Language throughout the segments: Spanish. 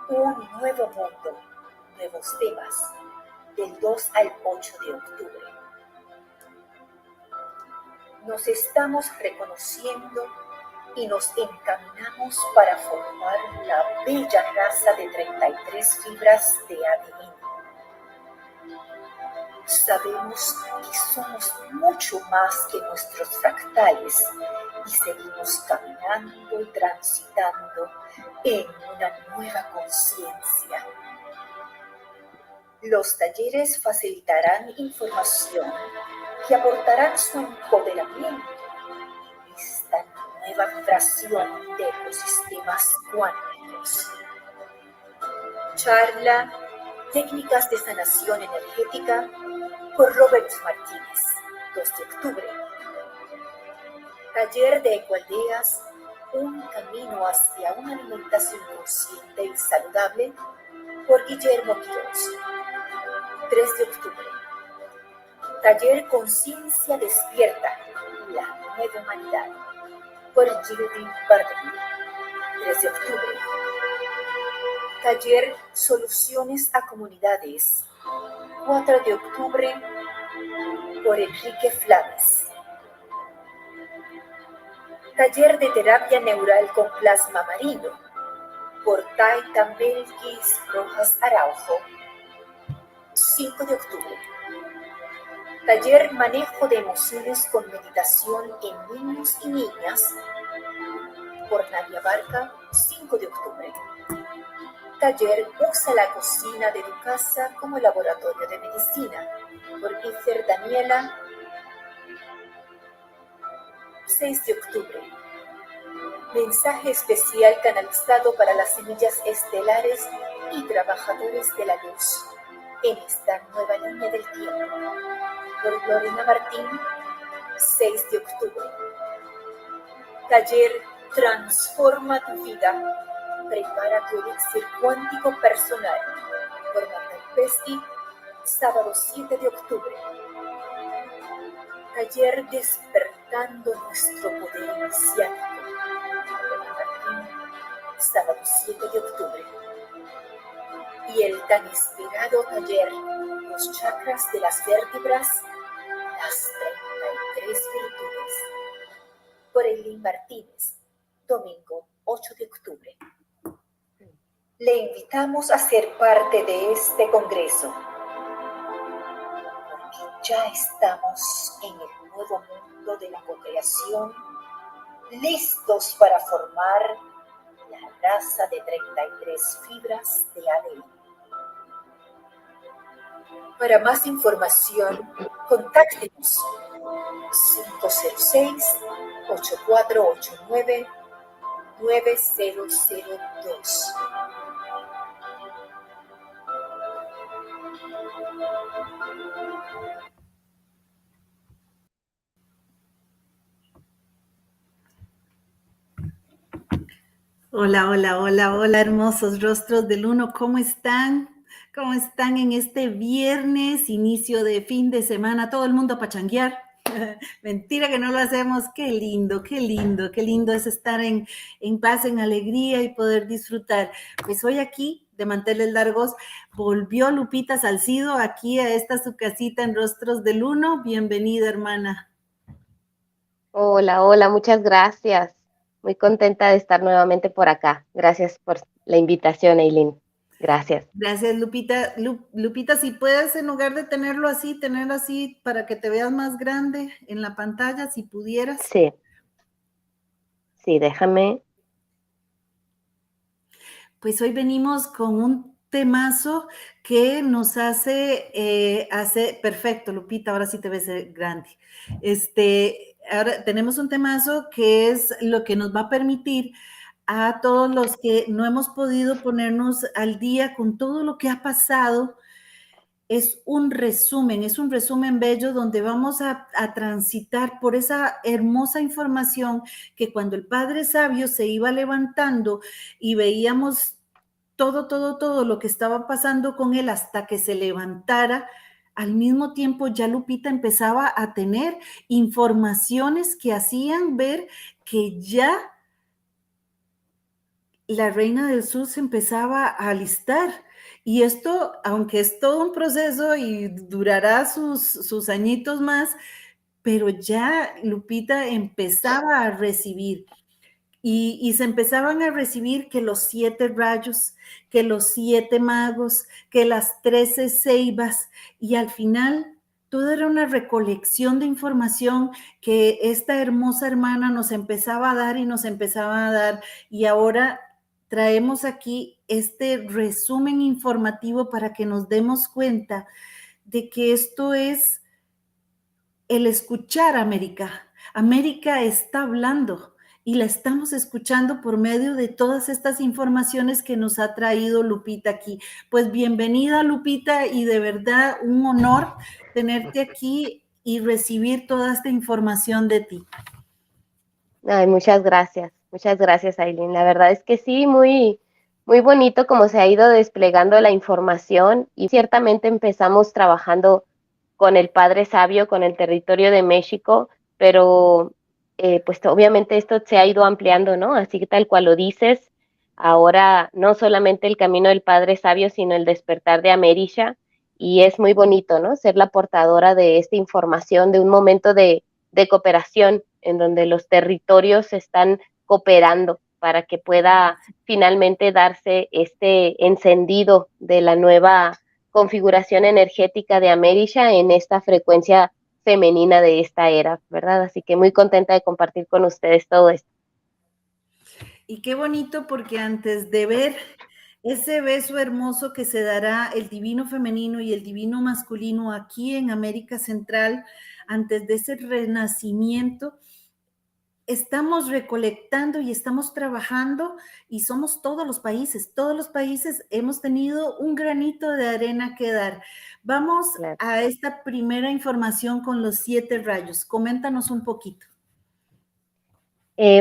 Un nuevo mundo, nuevos temas, del 2 al 8 de octubre. Nos estamos reconociendo y nos encaminamos para formar la bella raza de 33 fibras de ADN. Sabemos que somos mucho más que nuestros fractales y seguimos caminando y transitando en una nueva conciencia. Los talleres facilitarán información que aportarán su empoderamiento en esta nueva vibración de ecosistemas cuánticos. Charla Técnicas de Sanación Energética por Robert Martínez, 2 de octubre. Taller de Ecoaldeas, un camino hacia una alimentación consciente y saludable, por Guillermo Quiroz, 3 de octubre. Taller Conciencia Despierta, la nueva humanidad, por Gilles Bartley, 3 de octubre. Taller Soluciones a Comunidades, 4 de octubre, por Enrique Flames. Taller de Terapia Neural con Plasma Marino, por Taita Belkis Rojas Araujo, 5 de octubre. Taller Manejo de Emociones con Meditación en Niños y Niñas, por Nadia Barca, 5 de octubre. Taller Usa la cocina de tu casa como laboratorio de medicina, por Ifer Daniela, 6 de octubre. Mensaje especial canalizado para las semillas estelares y trabajadores de la luz en esta nueva línea del tiempo, por Lorena Martín, 6 de octubre. Taller Transforma tu vida. Prepara tu elixir cuántico personal, por Marta Pesti, sábado 7 de octubre. Taller Despertando nuestro poder iniciático, por Martín, sábado 7 de octubre. Y el tan esperado taller Los chakras de las vértebras, las 33 virtudes, por Eileen Martínez, domingo 8 de octubre. Le invitamos a ser parte de este congreso, porque ya estamos en el nuevo mundo de la co-creación, listos para formar la raza de 33 fibras de ADN. Para más información, contáctenos 506-8489-9002. Hola, hola, hola, hola, hermosos rostros del uno, ¿cómo están? ¿Cómo están en este viernes, inicio de fin de semana? Todo el mundo a pachanguear. Mentira que no lo hacemos. Qué lindo, qué lindo, qué lindo es estar en paz, en alegría y poder disfrutar. Pues hoy aquí, de manteles largos, volvió Lupita Salcido aquí a esta su casita en Rostros del Uno. Bienvenida, hermana. Hola, hola, muchas gracias. Muy contenta de estar nuevamente por acá. Gracias por la invitación, Eileen. Gracias. Gracias, Lupita. Lupita, si puedes, en lugar de tenerlo así, para que te veas más grande en la pantalla, si pudieras. Sí. Sí, déjame. Pues hoy venimos con un temazo que nos hace perfecto, Lupita, ahora sí te ves grande. Ahora tenemos un temazo que es lo que nos va a permitir a todos los que no hemos podido ponernos al día con todo lo que ha pasado. Es un resumen bello donde vamos a transitar por esa hermosa información que cuando el Padre Sabio se iba levantando y veíamos todo lo que estaba pasando con él hasta que se levantara, al mismo tiempo ya Lupita empezaba a tener informaciones que hacían ver que ya la Reina del Sur se empezaba a alistar. Y esto, aunque es todo un proceso y durará sus añitos más, pero ya Lupita empezaba a recibir. Y se empezaban a recibir que los 7 rayos, que los 7 magos, que las 13 ceibas, y al final todo era una recolección de información que esta hermosa hermana nos empezaba a dar y nos empezaba a dar, y ahora traemos aquí este resumen informativo para que nos demos cuenta de que esto es el escuchar a América. América está hablando y la estamos escuchando por medio de todas estas informaciones que nos ha traído Lupita aquí. Pues bienvenida, Lupita, y de verdad un honor tenerte aquí y recibir toda esta información de ti. Ay, muchas gracias, Aileen. La verdad es que sí, muy, muy bonito como se ha ido desplegando la información y ciertamente empezamos trabajando con el Padre Sabio, con el territorio de México, pero pues obviamente esto se ha ido ampliando, ¿no? Así que tal cual lo dices, ahora no solamente el camino del Padre Sabio, sino el despertar de Amerisha, y es muy bonito, ¿no? Ser la portadora de esta información, de un momento de cooperación en donde los territorios están cooperando para que pueda finalmente darse este encendido de la nueva configuración energética de Amerisha en esta frecuencia femenina de esta era, ¿verdad? Así que muy contenta de compartir con ustedes todo esto. Y qué bonito porque antes de ver ese beso hermoso que se dará el divino femenino y el divino masculino aquí en América Central, antes de ese renacimiento, estamos recolectando y estamos trabajando y somos todos los países hemos tenido un granito de arena que dar. Vamos Claro. a esta primera información con los 7 rayos. Coméntanos un poquito.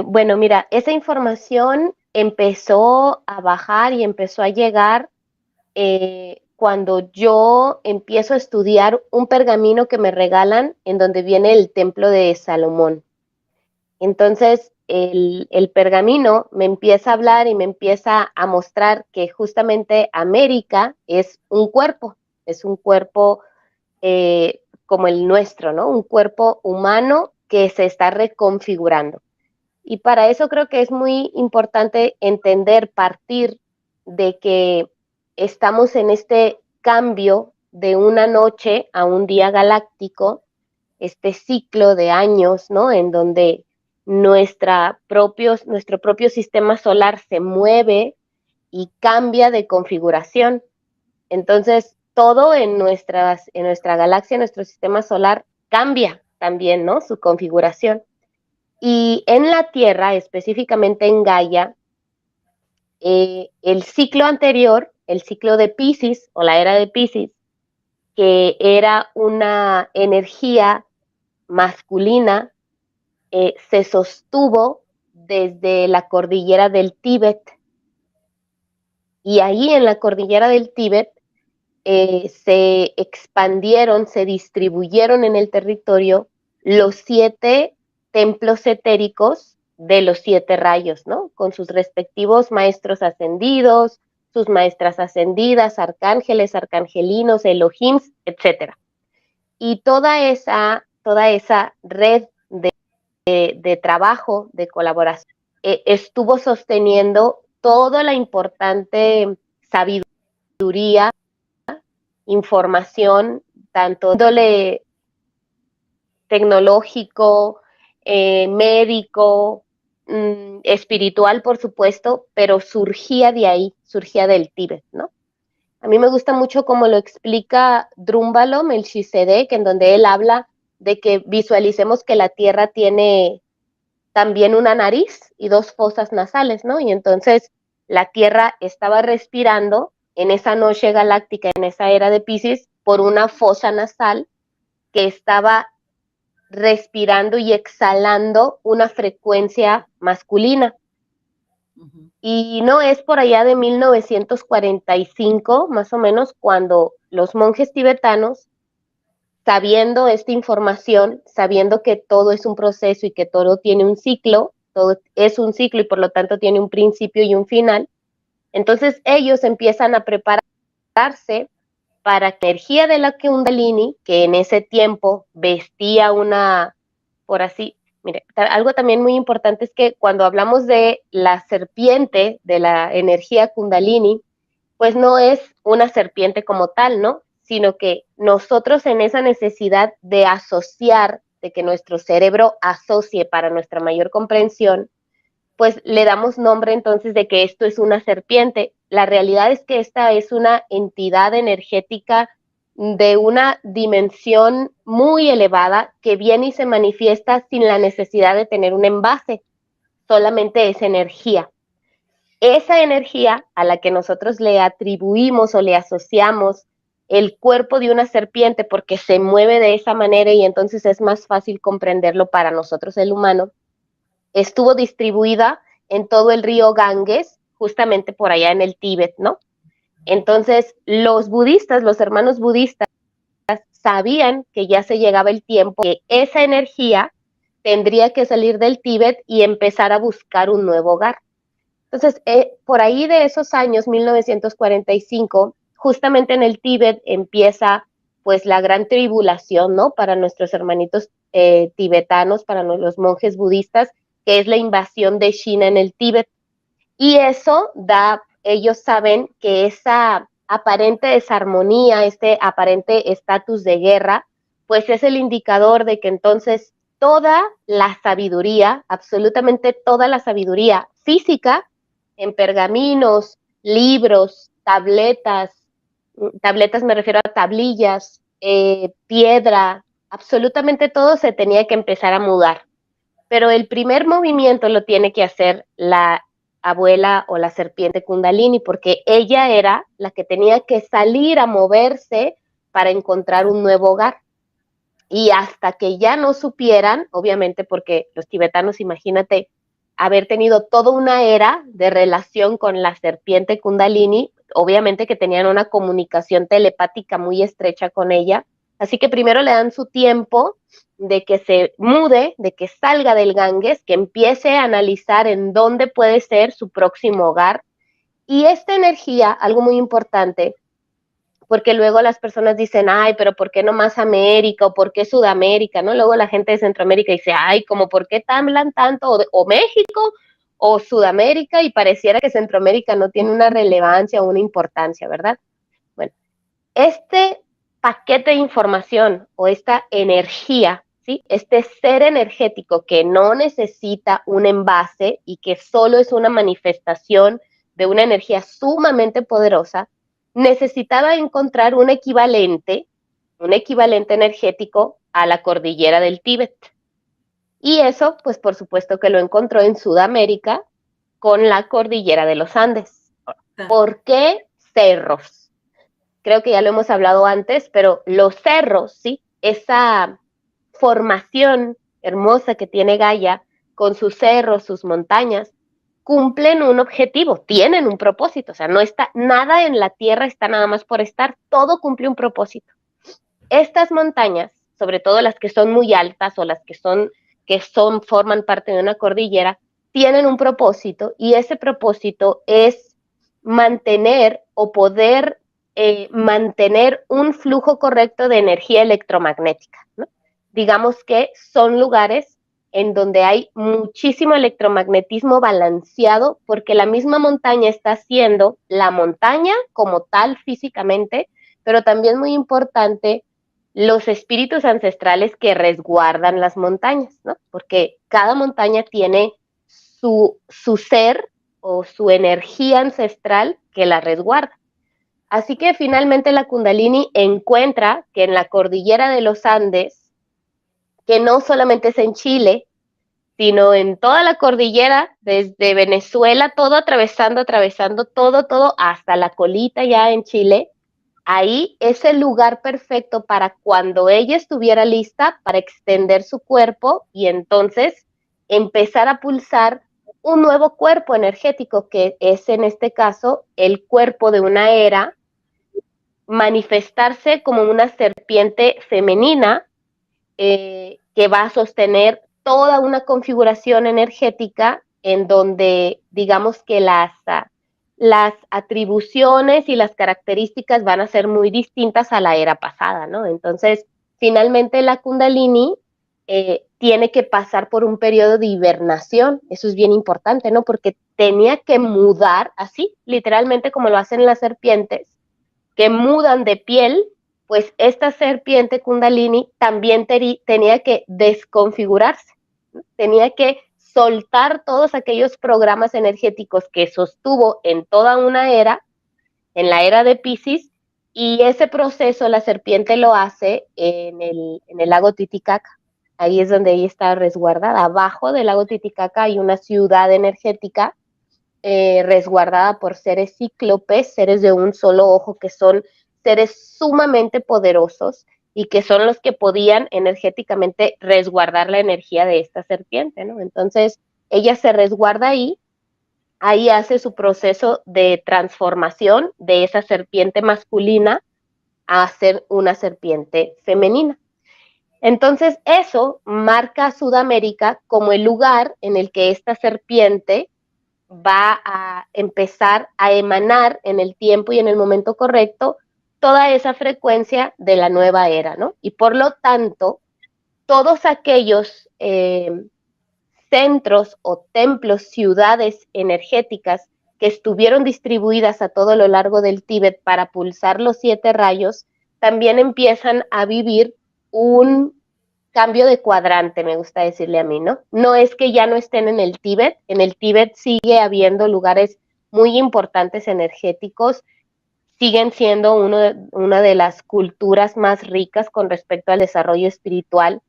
Bueno, mira, esa información empezó a bajar y empezó a llegar cuando yo empiezo a estudiar un pergamino que me regalan en donde viene el templo de Salomón. Entonces, el pergamino me empieza a hablar y me empieza a mostrar que justamente América es un cuerpo como el nuestro, ¿no? Un cuerpo humano que se está reconfigurando. Y para eso creo que es muy importante entender, partir de que estamos en este cambio de una noche a un día galáctico, este ciclo de años, ¿no? En donde nuestro propio sistema solar se mueve y cambia de configuración. Entonces, todo en nuestra galaxia, en nuestro sistema solar, cambia también, ¿no? Su configuración. Y en la Tierra, específicamente en Gaia, el ciclo anterior, el ciclo de Piscis o la era de Piscis, que era una energía masculina, se sostuvo desde la cordillera del Tíbet. Y ahí en la cordillera del Tíbet se expandieron, se distribuyeron en el territorio los 7 templos etéricos de los 7 rayos, ¿no? Con sus respectivos maestros ascendidos, sus maestras ascendidas, arcángeles, arcangelinos, Elohims, etc. Y toda esa red de trabajo, de colaboración, estuvo sosteniendo toda la importante sabiduría, información, tanto índole tecnológico, médico, espiritual, por supuesto, pero surgía de ahí, surgía del Tíbet, ¿no? A mí me gusta mucho cómo lo explica Drúmbalo Melchizedek, en donde él habla de que visualicemos que la Tierra tiene también una nariz y 2 fosas nasales, ¿no? Y entonces la Tierra estaba respirando en esa noche galáctica, en esa era de Piscis, por una fosa nasal que estaba respirando y exhalando una frecuencia masculina. Uh-huh. Y no es por allá de 1945, más o menos, cuando los monjes tibetanos, sabiendo esta información, sabiendo que todo es un proceso y que todo tiene un ciclo, todo es un ciclo y por lo tanto tiene un principio y un final. Entonces ellos empiezan a prepararse para que la energía de la Kundalini, que en ese tiempo vestía una, por así, mire, algo también muy importante es que cuando hablamos de la serpiente, de la energía Kundalini, pues no es una serpiente como tal, ¿no? Sino que nosotros en esa necesidad de asociar, de que nuestro cerebro asocie para nuestra mayor comprensión, pues le damos nombre entonces de que esto es una serpiente. La realidad es que esta es una entidad energética de una dimensión muy elevada que viene y se manifiesta sin la necesidad de tener un envase, solamente es energía. Esa energía a la que nosotros le atribuimos o le asociamos el cuerpo de una serpiente porque se mueve de esa manera y entonces es más fácil comprenderlo para nosotros el humano, estuvo distribuida en todo el río Ganges, justamente por allá en el Tíbet, ¿no? Entonces, los budistas, los hermanos budistas, sabían que ya se llegaba el tiempo, que esa energía tendría que salir del Tíbet y empezar a buscar un nuevo hogar. Entonces, por ahí de esos años, 1945, justamente en el Tíbet empieza pues la gran tribulación, ¿no? Para nuestros hermanitos tibetanos, para los monjes budistas, que es la invasión de China en el Tíbet. Y eso da, ellos saben que esa aparente desarmonía, este aparente estatus de guerra, pues es el indicador de que entonces toda la sabiduría, absolutamente toda la sabiduría física, en pergaminos, libros, tabletas me refiero a tablillas, piedra, absolutamente todo se tenía que empezar a mudar. Pero el primer movimiento lo tiene que hacer la abuela o la serpiente Kundalini, porque ella era la que tenía que salir a moverse para encontrar un nuevo hogar. Y hasta que ya no supieran, obviamente porque los tibetanos, imagínate, haber tenido toda una era de relación con la serpiente Kundalini, obviamente que tenían una comunicación telepática muy estrecha con ella, así que primero le dan su tiempo de que se mude, de que salga del Ganges, que empiece a analizar en dónde puede ser su próximo hogar, y esta energía, algo muy importante, porque luego las personas dicen, ay, pero ¿por qué no más América o por qué Sudamérica? ¿No? Luego la gente de Centroamérica dice, ay, como ¿por qué hablan tanto o México o Sudamérica? Y pareciera que Centroamérica no tiene una relevancia o una importancia, ¿verdad? Bueno, este paquete de información o esta energía, ¿sí? Este ser energético que no necesita un envase y que solo es una manifestación de una energía sumamente poderosa, necesitaba encontrar un equivalente energético a la cordillera del Tíbet. Y eso, pues por supuesto que lo encontró en Sudamérica con la cordillera de los Andes. ¿Por qué cerros? Creo que ya lo hemos hablado antes, pero los cerros, ¿sí? Esa formación hermosa que tiene Gaia con sus cerros, sus montañas, cumplen un objetivo, tienen un propósito, o sea, no está, nada en la Tierra está nada más por estar, todo cumple un propósito. Estas montañas, sobre todo las que son muy altas o las que forman parte de una cordillera, tienen un propósito y ese propósito es mantener o poder mantener un flujo correcto de energía electromagnética, ¿no? Digamos que son lugares en donde hay muchísimo electromagnetismo balanceado porque la misma montaña está siendo la montaña como tal físicamente, pero también muy importante los espíritus ancestrales que resguardan las montañas, ¿no? Porque cada montaña tiene su ser o su energía ancestral que la resguarda. Así que finalmente la Kundalini encuentra que en la cordillera de los Andes, que no solamente es en Chile, sino en toda la cordillera, desde Venezuela, todo atravesando todo hasta la colita ya en Chile, ahí es el lugar perfecto para cuando ella estuviera lista para extender su cuerpo y entonces empezar a pulsar un nuevo cuerpo energético, que es en este caso el cuerpo de una era, manifestarse como una serpiente femenina que va a sostener toda una configuración energética en donde digamos que las atribuciones y las características van a ser muy distintas a la era pasada, ¿no? Entonces, finalmente la Kundalini tiene que pasar por un periodo de hibernación, eso es bien importante, ¿no? Porque tenía que mudar así, literalmente como lo hacen las serpientes, que mudan de piel, pues esta serpiente Kundalini también tenía que desconfigurarse, ¿no? Tenía que soltar todos aquellos programas energéticos que sostuvo en toda una era, en la era de Piscis, y ese proceso la serpiente lo hace en el lago Titicaca. Ahí es donde ella está resguardada. Abajo del lago Titicaca hay una ciudad energética resguardada por seres cíclopes, seres de un solo ojo, que son seres sumamente poderosos y que son los que podían energéticamente resguardar la energía de esta serpiente, ¿no? Entonces, ella se resguarda ahí hace su proceso de transformación de esa serpiente masculina a ser una serpiente femenina. Entonces, eso marca a Sudamérica como el lugar en el que esta serpiente va a empezar a emanar en el tiempo y en el momento correcto toda esa frecuencia de la nueva era, ¿no? Y por lo tanto, todos aquellos centros o templos, ciudades energéticas que estuvieron distribuidas a todo lo largo del Tíbet para pulsar los 7 rayos, también empiezan a vivir un cambio de cuadrante, me gusta decirle a mí, ¿no? No es que ya no estén en el Tíbet sigue habiendo lugares muy importantes energéticos, siguen siendo una de las culturas más ricas con respecto al desarrollo espiritual,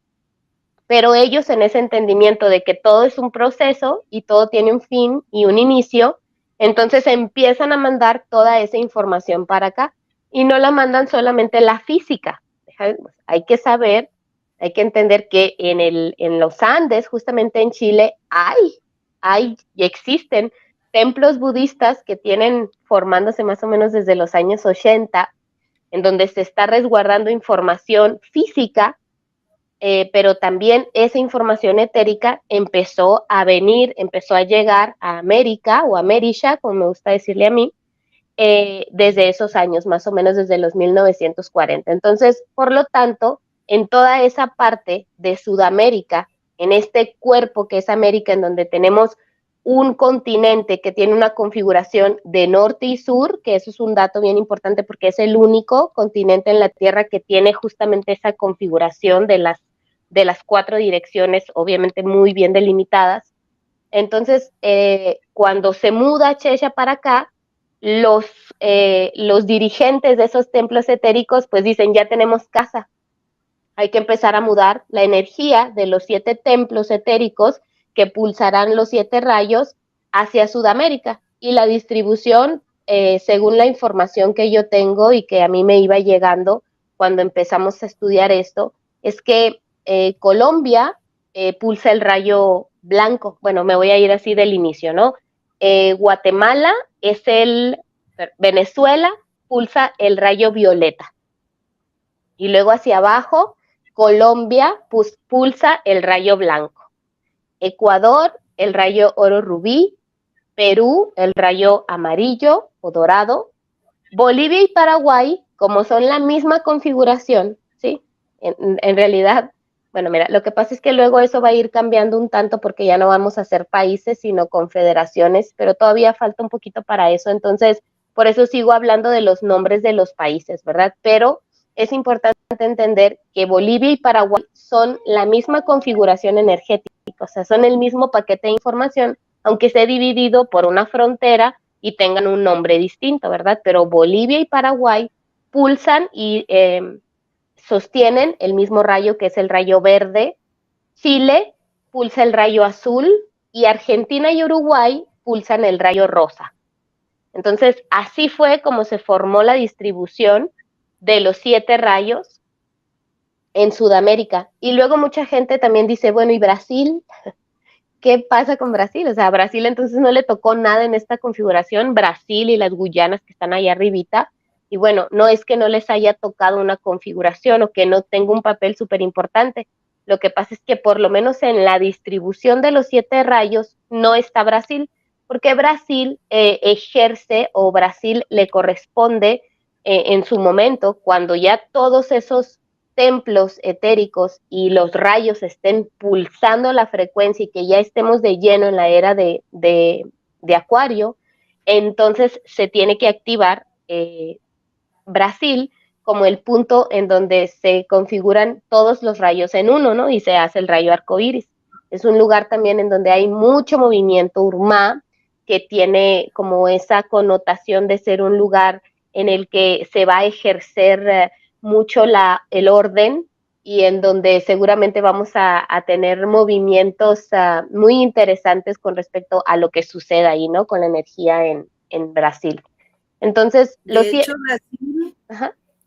pero ellos en ese entendimiento de que todo es un proceso y todo tiene un fin y un inicio, entonces empiezan a mandar toda esa información para acá y no la mandan solamente la física. Hay que saber, hay que entender que en los Andes, justamente en Chile, hay y existen templos budistas que tienen formándose más o menos desde los años 80, en donde se está resguardando información física, pero también esa información etérica empezó a venir, empezó a llegar a América o a Merisha, como me gusta decirle a mí, desde esos años, más o menos desde los 1940. Entonces, por lo tanto, en toda esa parte de Sudamérica, en este cuerpo que es América, en donde tenemos un continente que tiene una configuración de norte y sur, que eso es un dato bien importante porque es el único continente en la Tierra que tiene justamente esa configuración de las 4 direcciones, obviamente muy bien delimitadas. Entonces, cuando se muda Chesha para acá, los dirigentes de esos templos etéricos pues dicen, ya tenemos casa, hay que empezar a mudar la energía de los 7 templos etéricos que pulsarán los 7 rayos hacia Sudamérica. Y la distribución, según la información que yo tengo y que a mí me iba llegando cuando empezamos a estudiar esto, es que Colombia pulsa el rayo blanco. Bueno, me voy a ir así del inicio, ¿no? Guatemala es Venezuela pulsa el rayo violeta. Y luego hacia abajo, Colombia pulsa el rayo blanco. Ecuador, el rayo oro rubí. Perú, el rayo amarillo o dorado. Bolivia y Paraguay, como son la misma configuración, ¿sí? En realidad, bueno, mira, lo que pasa es que luego eso va a ir cambiando un tanto porque ya no vamos a ser países, sino confederaciones, pero todavía falta un poquito para eso, entonces, por eso sigo hablando de los nombres de los países, ¿verdad? Pero es importante entender que Bolivia y Paraguay son la misma configuración energética, o sea, son el mismo paquete de información, aunque esté dividido por una frontera y tengan un nombre distinto, ¿verdad? Pero Bolivia y Paraguay pulsan y sostienen el mismo rayo que es el rayo verde. Chile pulsa el rayo azul y Argentina y Uruguay pulsan el rayo rosa. Entonces, así fue como se formó la distribución de los 7 rayos en Sudamérica. Y luego mucha gente también dice, bueno, ¿y Brasil? ¿Qué pasa con Brasil? O sea, a Brasil entonces no le tocó nada en esta configuración, Brasil y las Guyanas que están ahí arribita, y bueno, no es que no les haya tocado una configuración o que no tenga un papel súper importante, Lo que pasa es que por lo menos en la distribución de los 7 rayos no está Brasil, porque Brasil ejerce o Brasil le corresponde en su momento, cuando ya todos esos templos etéricos y los rayos estén pulsando la frecuencia y que ya estemos de lleno en la era de Acuario, entonces se tiene que activar Brasil como el punto en donde se configuran todos los rayos en uno, ¿no? Y se hace el rayo arcoíris. Es un lugar también en donde hay mucho movimiento Urmá, que tiene como esa connotación de ser un lugar en el que se va a ejercer mucho el orden y en donde seguramente vamos a tener movimientos muy interesantes con respecto a lo que suceda ahí, ¿no? Con la energía en Brasil. Entonces,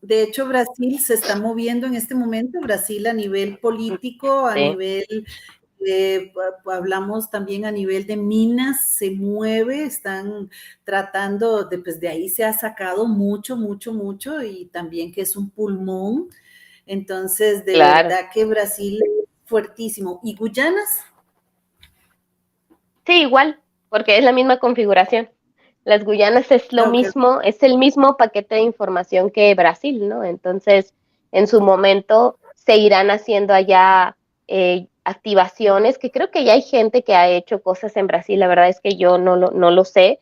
de hecho, Brasil se está moviendo en este momento, Brasil a nivel político, a nivel, hablamos también a nivel de minas, se mueve, están tratando, pues de ahí se ha sacado mucho, y también que es un pulmón, entonces de verdad que Brasil es fuertísimo. ¿Y Guyanas? Sí, igual, porque es la misma configuración. Las Guyanas es lo mismo, es el mismo paquete de información que Brasil, ¿no? Entonces, en su momento se irán haciendo allá activaciones, que creo que ya hay gente que ha hecho cosas en Brasil, la verdad es que yo no lo sé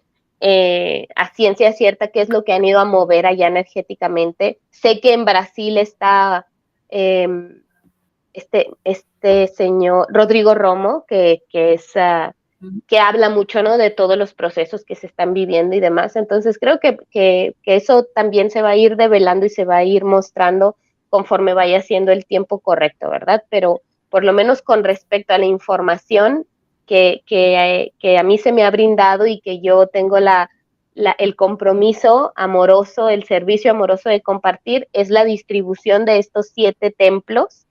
a ciencia cierta qué es lo que han ido a mover allá energéticamente. Sé que en Brasil está este señor Rodrigo Romo, que es... que habla mucho, ¿no? De todos los procesos que se están viviendo y demás. Entonces creo que eso también se va a ir develando y se va a ir mostrando conforme vaya siendo el tiempo correcto, ¿verdad? Pero por lo menos con respecto a la información que a mí se me ha brindado y que yo tengo el compromiso amoroso, el servicio amoroso de compartir, es la distribución de estos 7 templos,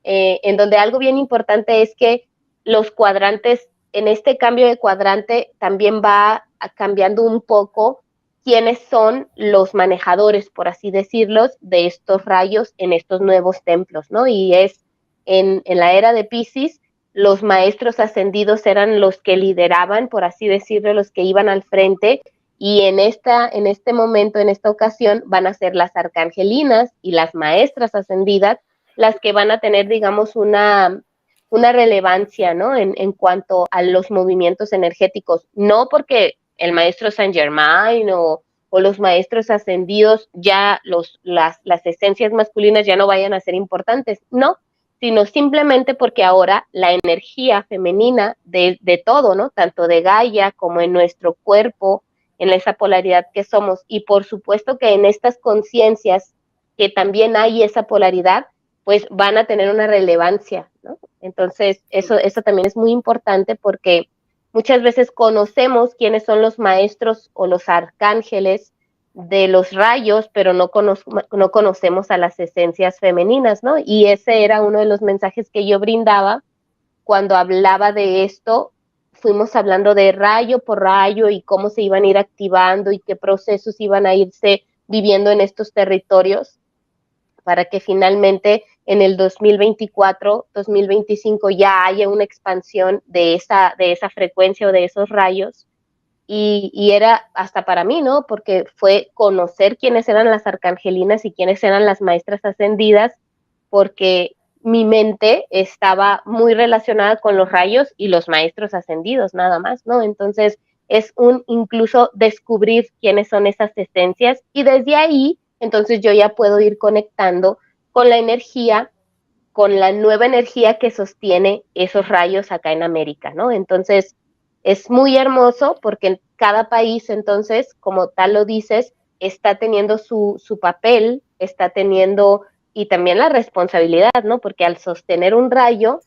en donde algo bien importante es que los cuadrantes, en este cambio de cuadrante también va cambiando un poco quiénes son los manejadores, por así decirlos, de estos rayos en estos nuevos templos, ¿no? Y es en la era de Piscis, los maestros ascendidos eran los que lideraban, por así decirlo, los que iban al frente, y en este momento, en esta ocasión, van a ser las arcangelinas y las maestras ascendidas las que van a tener, digamos, una relevancia, ¿no? En cuanto a los movimientos energéticos, no porque el maestro Saint Germain o los maestros ascendidos ya las esencias masculinas ya no vayan a ser importantes, no, sino simplemente porque ahora la energía femenina de todo, ¿no? Tanto de Gaia como en nuestro cuerpo, en esa polaridad que somos, y por supuesto que en estas conciencias que también hay esa polaridad, pues van a tener una relevancia, ¿no? Entonces, eso también es muy importante porque muchas veces conocemos quiénes son los maestros o los arcángeles de los rayos, pero no conocemos a las esencias femeninas, ¿no? Y ese era uno de los mensajes que yo brindaba cuando hablaba de esto. Fuimos hablando de rayo por rayo y cómo se iban a ir activando y qué procesos iban a irse viviendo en estos territorios para que finalmente en el 2024, 2025 ya haya una expansión de esa frecuencia o de esos rayos. Y era hasta para mí, ¿no? Porque fue conocer quiénes eran las arcangelinas y quiénes eran las maestras ascendidas, porque mi mente estaba muy relacionada con los rayos y los maestros ascendidos, nada más, ¿no? Entonces es incluso descubrir quiénes son esas esencias y desde ahí, entonces yo ya puedo ir conectando con la energía, con la nueva energía que sostiene esos rayos acá en América, ¿no? Entonces es muy hermoso porque en cada país, entonces, como tal lo dices, está teniendo su papel, está teniendo y también la responsabilidad, ¿no? Porque al sostener un rayo,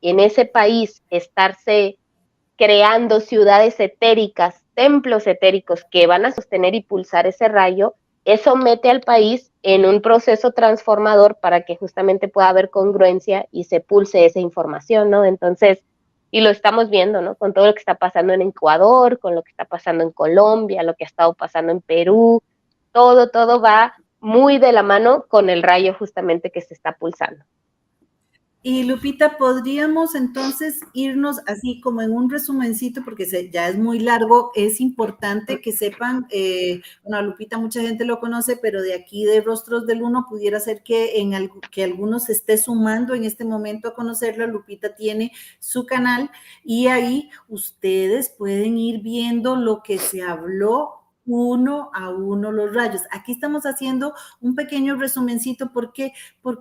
en ese país estarse creando ciudades etéricas, templos etéricos que van a sostener y pulsar ese rayo, eso mete al país en un proceso transformador para que justamente pueda haber congruencia y se pulse esa información, ¿no? Entonces, y lo estamos viendo, ¿no? Con todo lo que está pasando en Ecuador, con lo que está pasando en Colombia, lo que ha estado pasando en Perú, todo va muy de la mano con el rayo justamente que se está pulsando. Y Lupita, podríamos entonces irnos así como en un resumencito, porque ya es muy largo, es importante que sepan, bueno, Lupita mucha gente lo conoce, pero de aquí de Rostros del Uno pudiera ser que, que algunos se esté sumando en este momento a conocerla. Lupita tiene su canal y ahí ustedes pueden ir viendo lo que se habló uno a uno los rayos. Aquí estamos haciendo un pequeño resumencito porque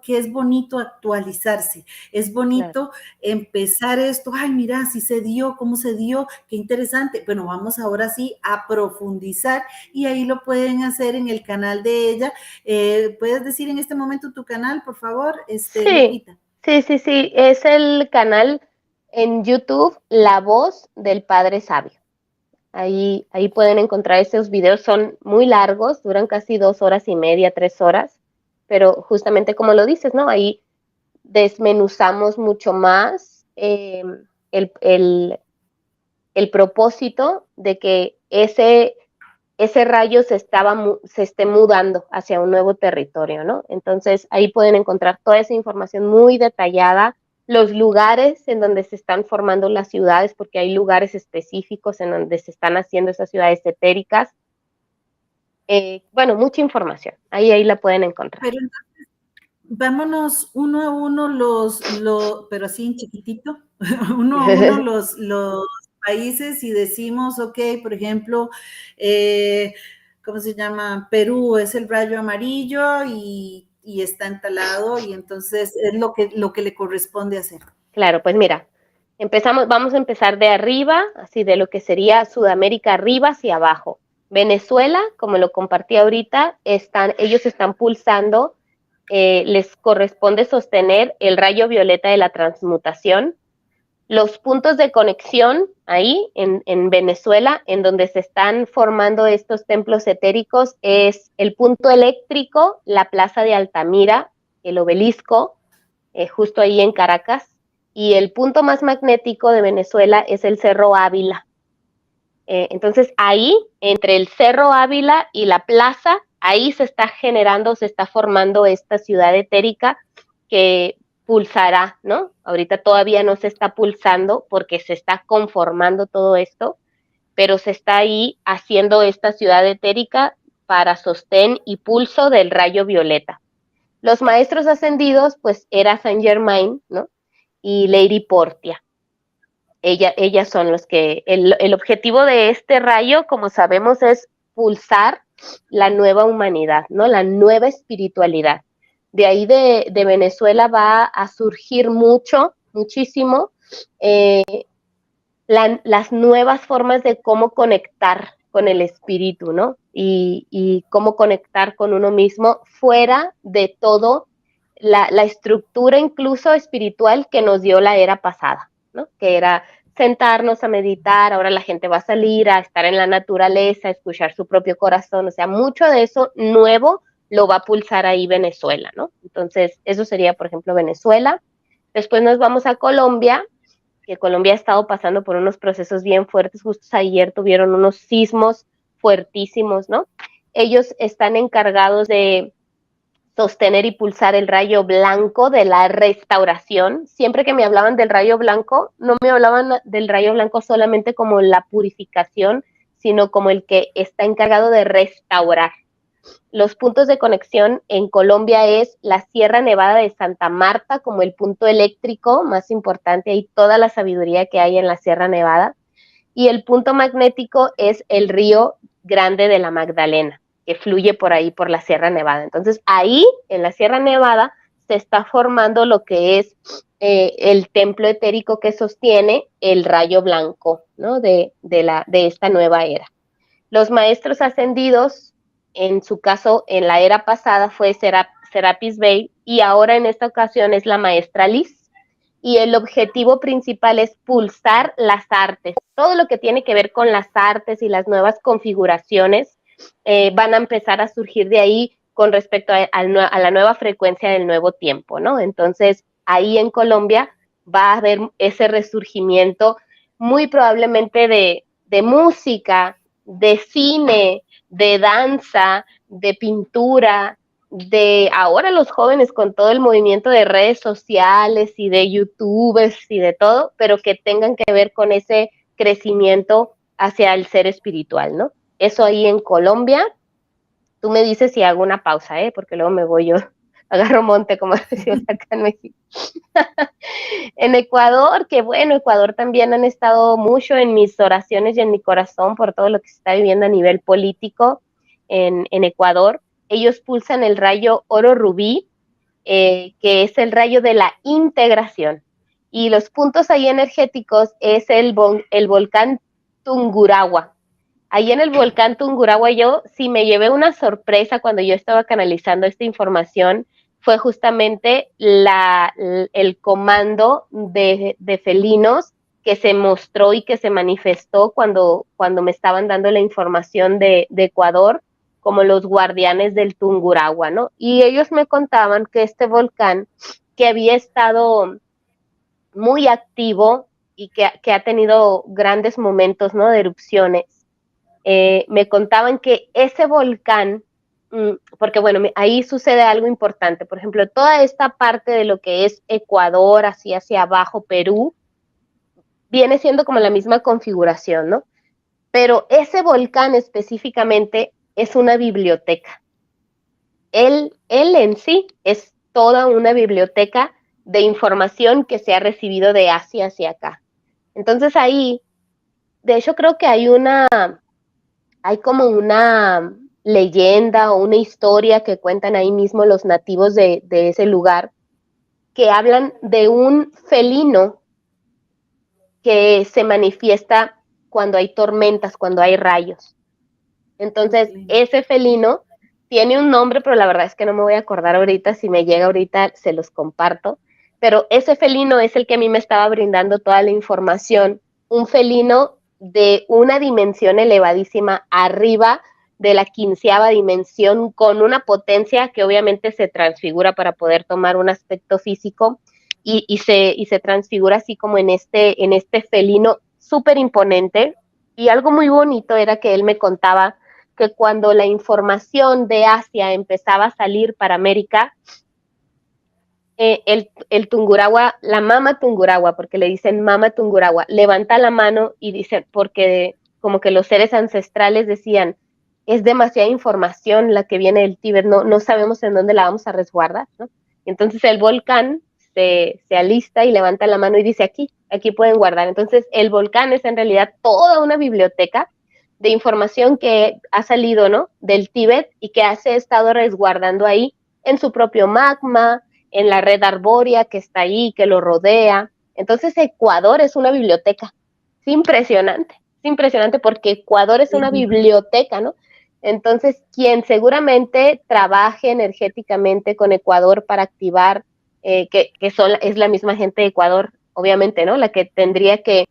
es bonito actualizarse, es bonito empezar esto, ay, mira, si se dio, cómo se dio, qué interesante. Bueno, vamos ahora sí a profundizar y ahí lo pueden hacer en el canal de ella. ¿Puedes decir en este momento tu canal, por favor, Sí, Lupita? sí, es el canal en YouTube La Voz del Padre Sabio. Ahí pueden encontrar esos videos, son muy largos, duran casi 2 horas y media, 3 horas, pero justamente como lo dices, ¿no? Ahí desmenuzamos mucho más el propósito de que ese rayo se esté mudando hacia un nuevo territorio, ¿no? Entonces ahí pueden encontrar toda esa información muy detallada, los lugares en donde se están formando las ciudades, porque hay lugares específicos en donde se están haciendo esas ciudades etéricas. Bueno, mucha información, ahí la pueden encontrar. Pero entonces, vámonos uno a uno pero así en chiquitito, uno a uno los países y decimos, ok, por ejemplo, ¿cómo se llama? Perú es el rayo amarillo y está entalado y entonces es lo que le corresponde hacer. Claro, pues mira, vamos a empezar de arriba, así de lo que sería Sudamérica arriba hacia abajo. Venezuela, como lo compartí ahorita, ellos están pulsando, les corresponde sostener el rayo violeta de la transmutación. Los puntos de conexión ahí en Venezuela, en donde se están formando estos templos etéricos, es el punto eléctrico, la plaza de Altamira, el obelisco, justo ahí en Caracas, y el punto más magnético de Venezuela es el Cerro Ávila. Entonces ahí, entre el Cerro Ávila y la plaza, ahí se está formando esta ciudad etérica que pulsará, ¿no? Ahorita todavía no se está pulsando porque se está conformando todo esto, pero se está ahí haciendo esta ciudad etérica para sostén y pulso del rayo violeta. Los maestros ascendidos, pues era Saint Germain, ¿no? Y Lady Portia. Ellas son los que, el objetivo de este rayo, como sabemos, es pulsar la nueva humanidad, ¿no? La nueva espiritualidad. De ahí de Venezuela va a surgir muchísimo, las nuevas formas de cómo conectar con el espíritu, ¿no? Y cómo conectar con uno mismo fuera de todo la estructura incluso espiritual que nos dio la era pasada, ¿no? Que era sentarnos a meditar, ahora la gente va a salir a estar en la naturaleza, a escuchar su propio corazón, o sea, mucho de eso nuevo lo va a pulsar ahí Venezuela, ¿no? Entonces, eso sería, por ejemplo, Venezuela. Después nos vamos a Colombia, que Colombia ha estado pasando por unos procesos bien fuertes, justo ayer tuvieron unos sismos fuertísimos, ¿no? Ellos están encargados de sostener y pulsar el rayo blanco de la restauración. Siempre que me hablaban del rayo blanco, no me hablaban del rayo blanco solamente como la purificación, sino como el que está encargado de restaurar. Los puntos de conexión en Colombia es la Sierra Nevada de Santa Marta como el punto eléctrico más importante, y toda la sabiduría que hay en la Sierra Nevada. Y el punto magnético es el río Grande de la Magdalena, que fluye por ahí, por la Sierra Nevada. Entonces, ahí, en la Sierra Nevada, se está formando lo que es el templo etérico que sostiene el rayo blanco, ¿no? de esta nueva era. Los maestros ascendidos, en su caso, en la era pasada fue Serapis Bey, y ahora en esta ocasión es la maestra Liz. Y el objetivo principal es pulsar las artes. Todo lo que tiene que ver con las artes y las nuevas configuraciones van a empezar a surgir de ahí con respecto a la nueva frecuencia del nuevo tiempo, ¿no? Entonces, ahí en Colombia va a haber ese resurgimiento muy probablemente de música, de cine, de danza, de pintura, de ahora los jóvenes con todo el movimiento de redes sociales y de YouTubers y de todo, pero que tengan que ver con ese crecimiento hacia el ser espiritual, ¿no? Eso ahí en Colombia, tú me dices si hago una pausa, porque luego me voy yo, agarro monte, como decimos acá en México. En Ecuador, que bueno, Ecuador también han estado mucho en mis oraciones y en mi corazón por todo lo que se está viviendo a nivel político en Ecuador. Ellos pulsan el rayo oro rubí, que es el rayo de la integración. Y los puntos ahí energéticos es el volcán Tungurahua. Ahí en el volcán Tungurahua yo sí me llevé una sorpresa cuando yo estaba canalizando esta información, fue justamente el comando de felinos que se mostró y que se manifestó cuando me estaban dando la información de Ecuador, como los guardianes del Tungurahua, ¿no? Y ellos me contaban que este volcán, que había estado muy activo y que ha tenido grandes momentos, ¿no?, de erupciones, me contaban que ese volcán, porque bueno, ahí sucede algo importante, por ejemplo, toda esta parte de lo que es Ecuador, hacia abajo, Perú, viene siendo como la misma configuración, ¿no? Pero ese volcán específicamente es una biblioteca. Él en sí es toda una biblioteca de información que se ha recibido de Asia hacia acá. Entonces ahí, de hecho creo que hay como una leyenda o una historia que cuentan ahí mismo los nativos de ese lugar, que hablan de un felino que se manifiesta cuando hay tormentas, cuando hay rayos. Entonces, ese felino tiene un nombre, pero la verdad es que no me voy a acordar ahorita. Si me llega ahorita, se los comparto. Pero ese felino es el que a mí me estaba brindando toda la información. Un felino de una dimensión elevadísima, arriba de la 15ª dimensión, con una potencia que obviamente se transfigura para poder tomar un aspecto físico y se transfigura así como en este felino súper imponente. Y algo muy bonito era que él me contaba que cuando la información de Asia empezaba a salir para América, el Tungurahua, la mama Tungurahua, porque le dicen mama Tungurahua, levanta la mano y dice, porque como que los seres ancestrales decían, es demasiada información la que viene del Tíbet, no sabemos en dónde la vamos a resguardar, ¿no? Entonces el volcán se alista y levanta la mano y dice, aquí pueden guardar. Entonces el volcán es en realidad toda una biblioteca de información que ha salido, ¿no?, del Tíbet y que se ha estado resguardando ahí en su propio magma, en la red arbórea que está ahí, que lo rodea. Entonces Ecuador es una biblioteca. Es impresionante porque Ecuador es una biblioteca, ¿no? Entonces, quien seguramente trabaje energéticamente con Ecuador para activar, es la misma gente de Ecuador, obviamente, ¿no?, la que tendría que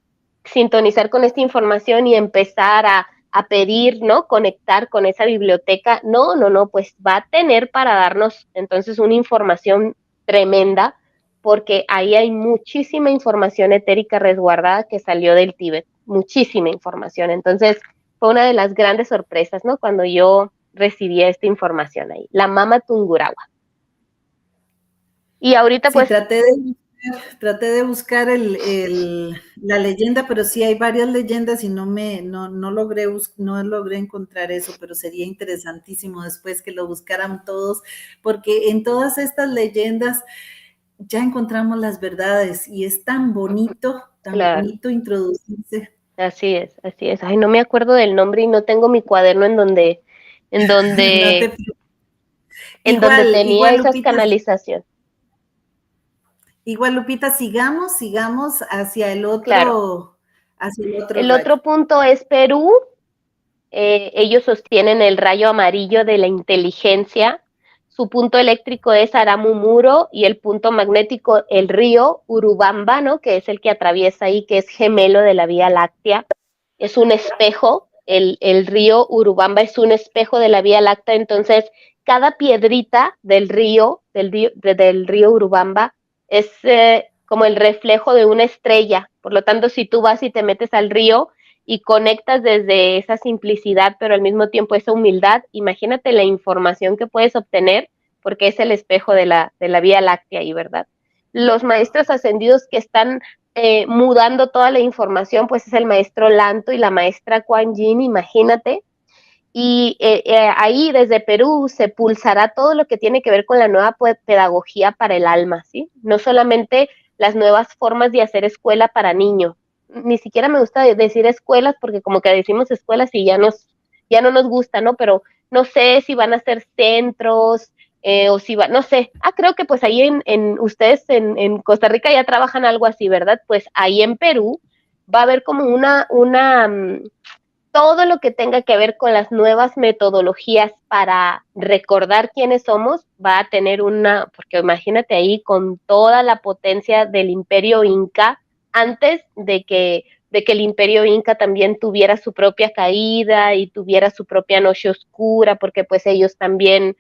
sintonizar con esta información y empezar a pedir, ¿no?, conectar con esa biblioteca. No, pues va a tener para darnos entonces una información tremenda, porque ahí hay muchísima información etérica resguardada que salió del Tíbet, muchísima información. Entonces, fue una de las grandes sorpresas, ¿no?, cuando yo recibí esta información ahí, la mama Tungurahua. Y ahorita sí, pues... Traté de buscar la leyenda, pero sí hay varias leyendas y no logré encontrar eso, pero sería interesantísimo después que lo buscaran todos, porque en todas estas leyendas ya encontramos las verdades y es tan bonito introducirse. Así es. Ay, no me acuerdo del nombre y no tengo mi cuaderno en donde No tenía esas Lupita, canalizaciones. Igual, Lupita, sigamos hacia el otro. Claro. El rayo. otro punto es Perú. Ellos sostienen el rayo amarillo de la inteligencia. Su punto eléctrico es Aramumuro y el punto magnético el río Urubamba, ¿no?, que es el que atraviesa ahí, que es gemelo de la Vía Láctea. Es un espejo, el río Urubamba es un espejo de la Vía Láctea. Entonces cada piedrita del río Urubamba es como el reflejo de una estrella. Por lo tanto, si tú vas y te metes al río y conectas desde esa simplicidad, pero al mismo tiempo esa humildad, imagínate la información que puedes obtener porque es el espejo de la Vía Láctea ahí, ¿verdad? Los maestros ascendidos que están mudando toda la información, pues es el maestro Lanto y la maestra Kuan Yin, imagínate. Y ahí desde Perú se pulsará todo lo que tiene que ver con la nueva pedagogía para el alma, ¿sí? No solamente las nuevas formas de hacer escuela para niños. Ni siquiera me gusta decir escuelas porque como que decimos escuelas y ya no nos gusta, ¿no? Pero no sé si van a ser centros o si va, no sé. Creo que pues ahí ustedes en Costa Rica ya trabajan algo así, ¿verdad? Pues ahí en Perú va a haber como todo lo que tenga que ver con las nuevas metodologías para recordar quiénes somos, va a tener porque imagínate ahí con toda la potencia del Imperio Inca, antes de que el Imperio Inca también tuviera su propia caída y tuviera su propia noche oscura, porque pues ellos también,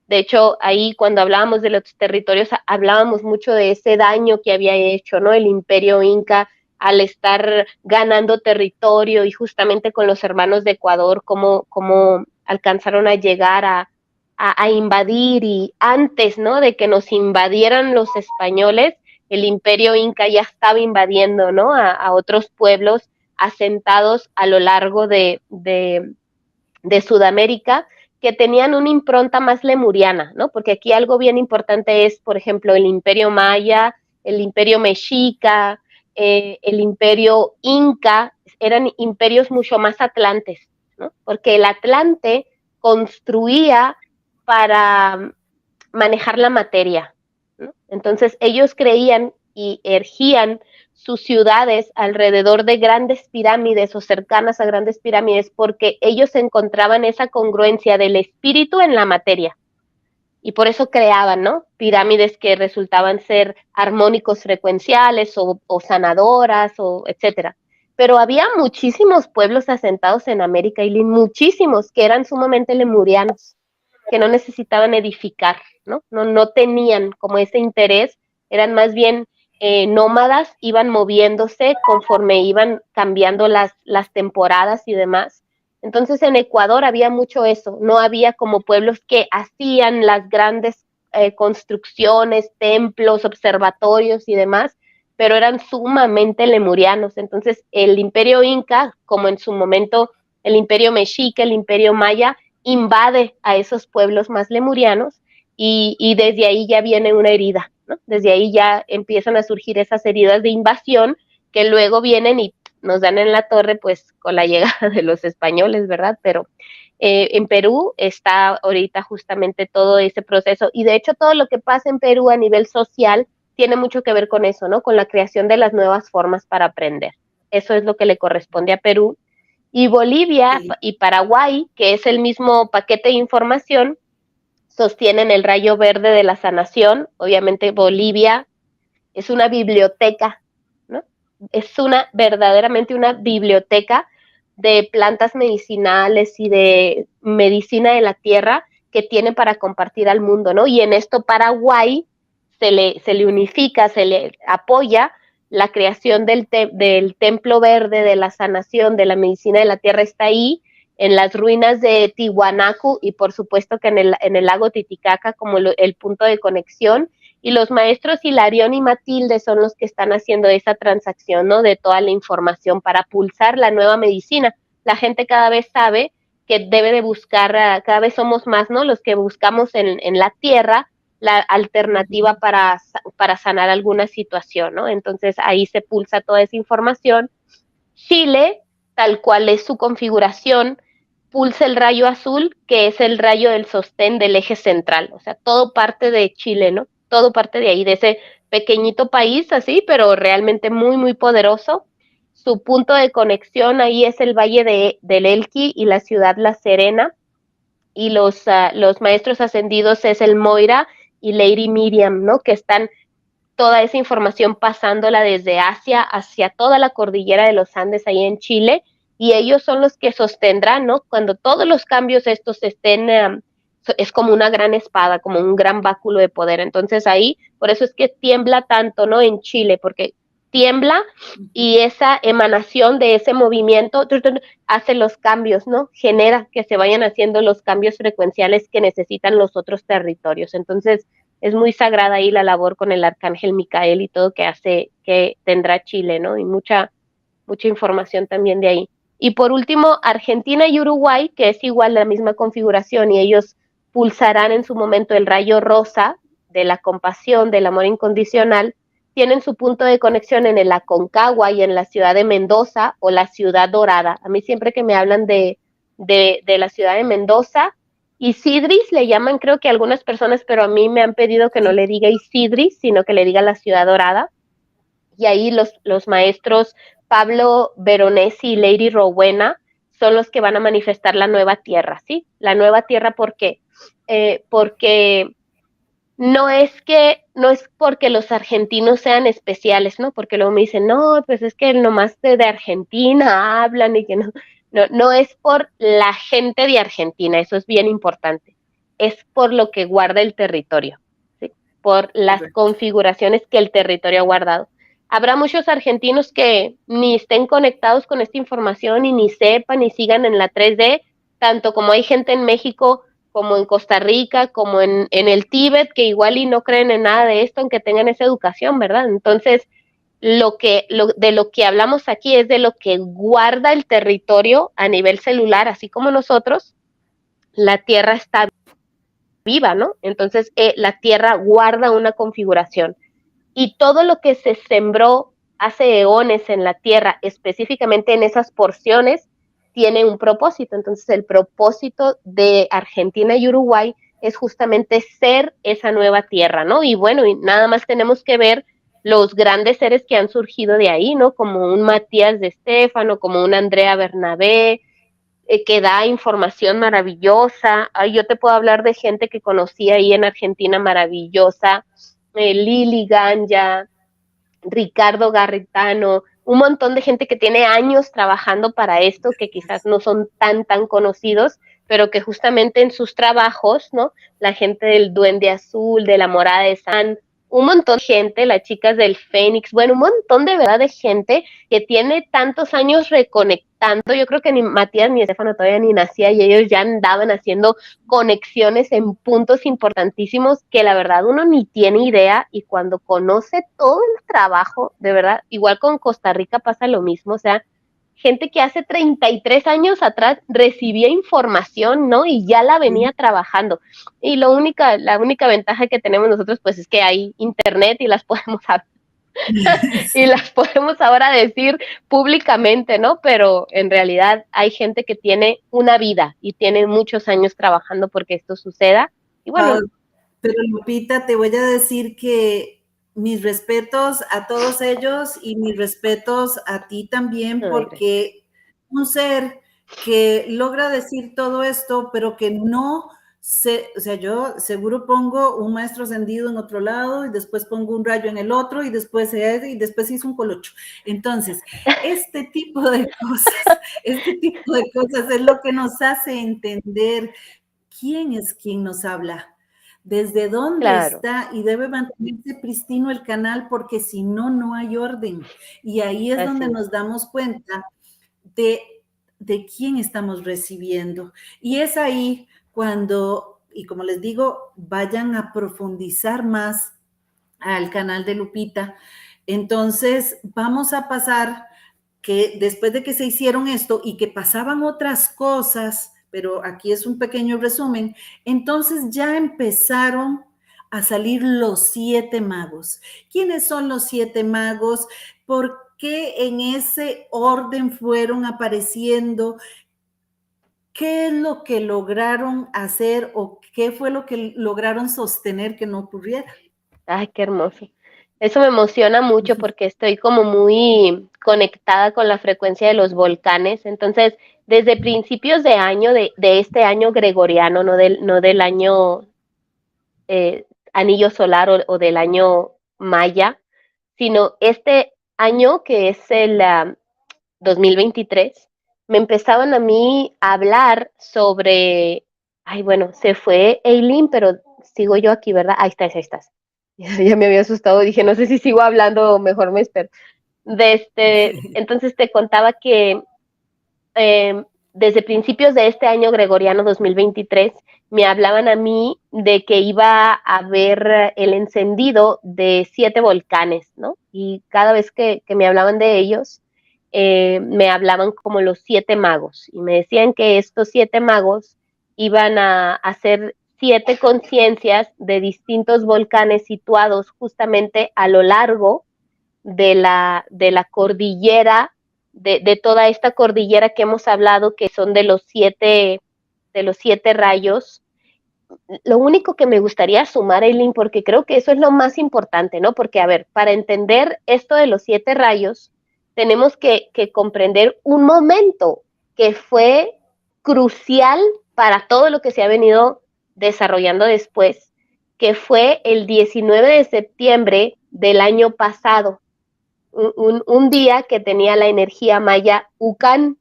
de hecho, ahí cuando hablábamos de los territorios, hablábamos mucho de ese daño que había hecho, ¿no? El Imperio Inca al estar ganando territorio y justamente con los hermanos de Ecuador, cómo alcanzaron a llegar a invadir y antes, ¿no? De que nos invadieran los españoles, el Imperio Inca ya estaba invadiendo, ¿no? A otros pueblos asentados a lo largo de Sudamérica que tenían una impronta más lemuriana, ¿no? Porque aquí algo bien importante es, por ejemplo, el Imperio Maya, el Imperio Mexica, el Imperio Inca, eran imperios mucho más atlantes, ¿no? Porque el Atlante construía para manejar la materia, ¿no? Entonces ellos creían y erigían sus ciudades alrededor de grandes pirámides o cercanas a grandes pirámides porque ellos encontraban esa congruencia del espíritu en la materia. Y por eso creaban, ¿no? Pirámides que resultaban ser armónicos frecuenciales o sanadoras, o etcétera. Pero había muchísimos pueblos asentados en América, y muchísimos que eran sumamente lemurianos, que no necesitaban edificar, ¿no? No tenían como ese interés, eran más bien nómadas, iban moviéndose conforme iban cambiando las temporadas y demás. Entonces en Ecuador había mucho eso, no había como pueblos que hacían las grandes construcciones, templos, observatorios y demás, pero eran sumamente lemurianos. Entonces el Imperio Inca, como en su momento el Imperio Mexica, el Imperio Maya, invade a esos pueblos más lemurianos y desde ahí ya viene una herida, ¿no? Desde ahí ya empiezan a surgir esas heridas de invasión que luego vienen y nos dan en la torre pues con la llegada de los españoles, ¿verdad? Pero en Perú está ahorita justamente todo ese proceso y de hecho todo lo que pasa en Perú a nivel social tiene mucho que ver con eso, ¿no? Con la creación de las nuevas formas para aprender. Eso es lo que le corresponde a Perú. Y Bolivia y Paraguay, que es el mismo paquete de información, sostienen el rayo verde de la sanación. Obviamente Bolivia es una biblioteca, ¿no? Es verdaderamente una biblioteca de plantas medicinales y de medicina de la tierra que tiene para compartir al mundo, ¿no? Y en esto Paraguay se le unifica, se le apoya la creación del templo verde de la sanación, de la medicina de la tierra, está ahí en las ruinas de Tiwanaku y por supuesto que en el lago Titicaca como el punto de conexión, y los maestros Hilarión y Matilde son los que están haciendo esa transacción, ¿no? De toda la información para pulsar la nueva medicina. La gente cada vez sabe que debe de buscar, cada vez somos más, ¿no? Los que buscamos en la tierra la alternativa para sanar alguna situación, ¿no? Entonces ahí se pulsa toda esa información. Chile, tal cual es su configuración, pulsa el rayo azul, que es el rayo del sostén del eje central, o sea, todo parte de Chile, ¿no? Todo parte de ahí, de ese pequeñito país así, pero realmente muy, muy poderoso. Su punto de conexión ahí es el valle del Elqui y la ciudad La Serena, y los maestros ascendidos es el Moira y Lady Miriam, ¿no? Que están toda esa información pasándola desde Asia hacia toda la cordillera de los Andes ahí en Chile, y ellos son los que sostendrán, ¿no? Cuando todos los cambios estos estén, es como una gran espada, como un gran báculo de poder. Entonces ahí, por eso es que tiembla tanto, ¿no? En Chile, porque tiembla y esa emanación de ese movimiento hace los cambios, ¿no? Genera que se vayan haciendo los cambios frecuenciales que necesitan los otros territorios. Entonces, es muy sagrada ahí la labor con el arcángel Micael y todo que hace, que tendrá Chile, ¿no? Y mucha información también de ahí. Y por último, Argentina y Uruguay, que es igual la misma configuración, y ellos pulsarán en su momento el rayo rosa de la compasión, del amor incondicional, tienen su punto de conexión en el Aconcagua y en la ciudad de Mendoza o la ciudad dorada. A mí siempre que me hablan de la ciudad de Mendoza, Isidris le llaman, creo que algunas personas, pero a mí me han pedido que no le diga Isidris, sino que le diga la ciudad dorada. Y ahí los maestros Pablo Veronesi y Lady Rowena son los que van a manifestar la nueva tierra, ¿sí? La nueva tierra, ¿por qué? Porque no es porque los argentinos sean especiales, ¿no? Porque luego me dicen, no, pues es que nomás de Argentina hablan y que no es por la gente de Argentina, eso es bien importante, es por lo que guarda el territorio, ¿sí? Por las configuraciones que el territorio ha guardado. Habrá muchos argentinos que ni estén conectados con esta información y ni sepan ni sigan en la 3D, tanto como hay gente en México, como en Costa Rica, como en el Tíbet, que igual y no creen en nada de esto, aunque tengan esa educación, ¿verdad? Entonces, de lo que hablamos aquí es de lo que guarda el territorio a nivel celular, así como nosotros, la Tierra está viva, ¿no? Entonces, la Tierra guarda una configuración. Y todo lo que se sembró hace eones en la tierra, específicamente en esas porciones, tiene un propósito. Entonces, el propósito de Argentina y Uruguay es justamente ser esa nueva tierra, ¿no? Y bueno, y nada más tenemos que ver los grandes seres que han surgido de ahí, ¿no? Como un Matías de Estéfano, como un Andrea Bernabé, que da información maravillosa. Ay, yo te puedo hablar de gente que conocí ahí en Argentina maravillosa, Lili Ganja, Ricardo Garritano, un montón de gente que tiene años trabajando para esto, que quizás no son tan conocidos, pero que justamente en sus trabajos, ¿no? La gente del Duende Azul, de la Morada de San, un montón de gente, las chicas del Fénix, bueno, un montón de verdad de gente que tiene tantos años reconectando. Yo creo que ni Matías ni Estefano todavía ni nacía y ellos ya andaban haciendo conexiones en puntos importantísimos que la verdad uno ni tiene idea, y cuando conoce todo el trabajo, de verdad, igual con Costa Rica pasa lo mismo, o sea, gente que hace 33 años atrás recibía información, ¿no? Y ya la venía trabajando. Y la única ventaja que tenemos nosotros, pues, es que hay internet y las podemos y las podemos ahora decir públicamente, ¿no? Pero en realidad hay gente que tiene una vida y tiene muchos años trabajando porque esto suceda. Y bueno. Pero Lupita, te voy a decir que mis respetos a todos ellos y mis respetos a ti también, porque un ser que logra decir todo esto, pero que no se, o sea, yo seguro pongo un maestro ascendido en otro lado y después pongo un rayo en el otro y después hizo un colocho. Entonces, este tipo de cosas es lo que nos hace entender quién es quien nos habla, desde dónde está, y debe mantenerse pristino el canal, porque si no, no hay orden. Y ahí es donde nos damos cuenta de quién estamos recibiendo. Y es ahí cuando, y como les digo, vayan a profundizar más al canal de Lupita. Entonces, vamos a pasar que después de que se hicieron esto y que pasaban otras cosas, pero aquí es un pequeño resumen, entonces ya empezaron a salir los 7 magos. ¿Quiénes son los 7 magos? ¿Por qué en ese orden fueron apareciendo? ¿Qué es lo que lograron hacer o qué fue lo que lograron sostener que no ocurriera? Ay, qué hermoso. Eso me emociona mucho porque estoy como muy conectada con la frecuencia de los volcanes. Entonces, desde principios de año, de este año gregoriano, no del año anillo solar o del año maya, sino este año que es el 2023, me empezaban a mí a hablar sobre, ay, bueno, se fue Eileen, pero sigo yo aquí, ¿verdad? Ahí estás. Ya me había asustado, dije, no sé si sigo hablando o mejor me espero. Entonces te contaba que desde principios de este año gregoriano 2023 me hablaban a mí de que iba a haber el encendido de 7 volcanes, ¿no? Y cada vez que me hablaban de ellos, me hablaban como los 7 magos, y me decían que estos 7 magos iban a hacer 7 conciencias de distintos volcanes situados justamente a lo largo de la cordillera, de toda esta cordillera que hemos hablado, que son de los 7 rayos. Lo único que me gustaría sumar, Eileen, porque creo que eso es lo más importante, ¿no? Porque, a ver, para entender esto de los 7 rayos, tenemos que comprender un momento que fue crucial para todo lo que se ha venido desarrollando después, que fue el 19 de septiembre del año pasado, un día que tenía la energía maya Ucán,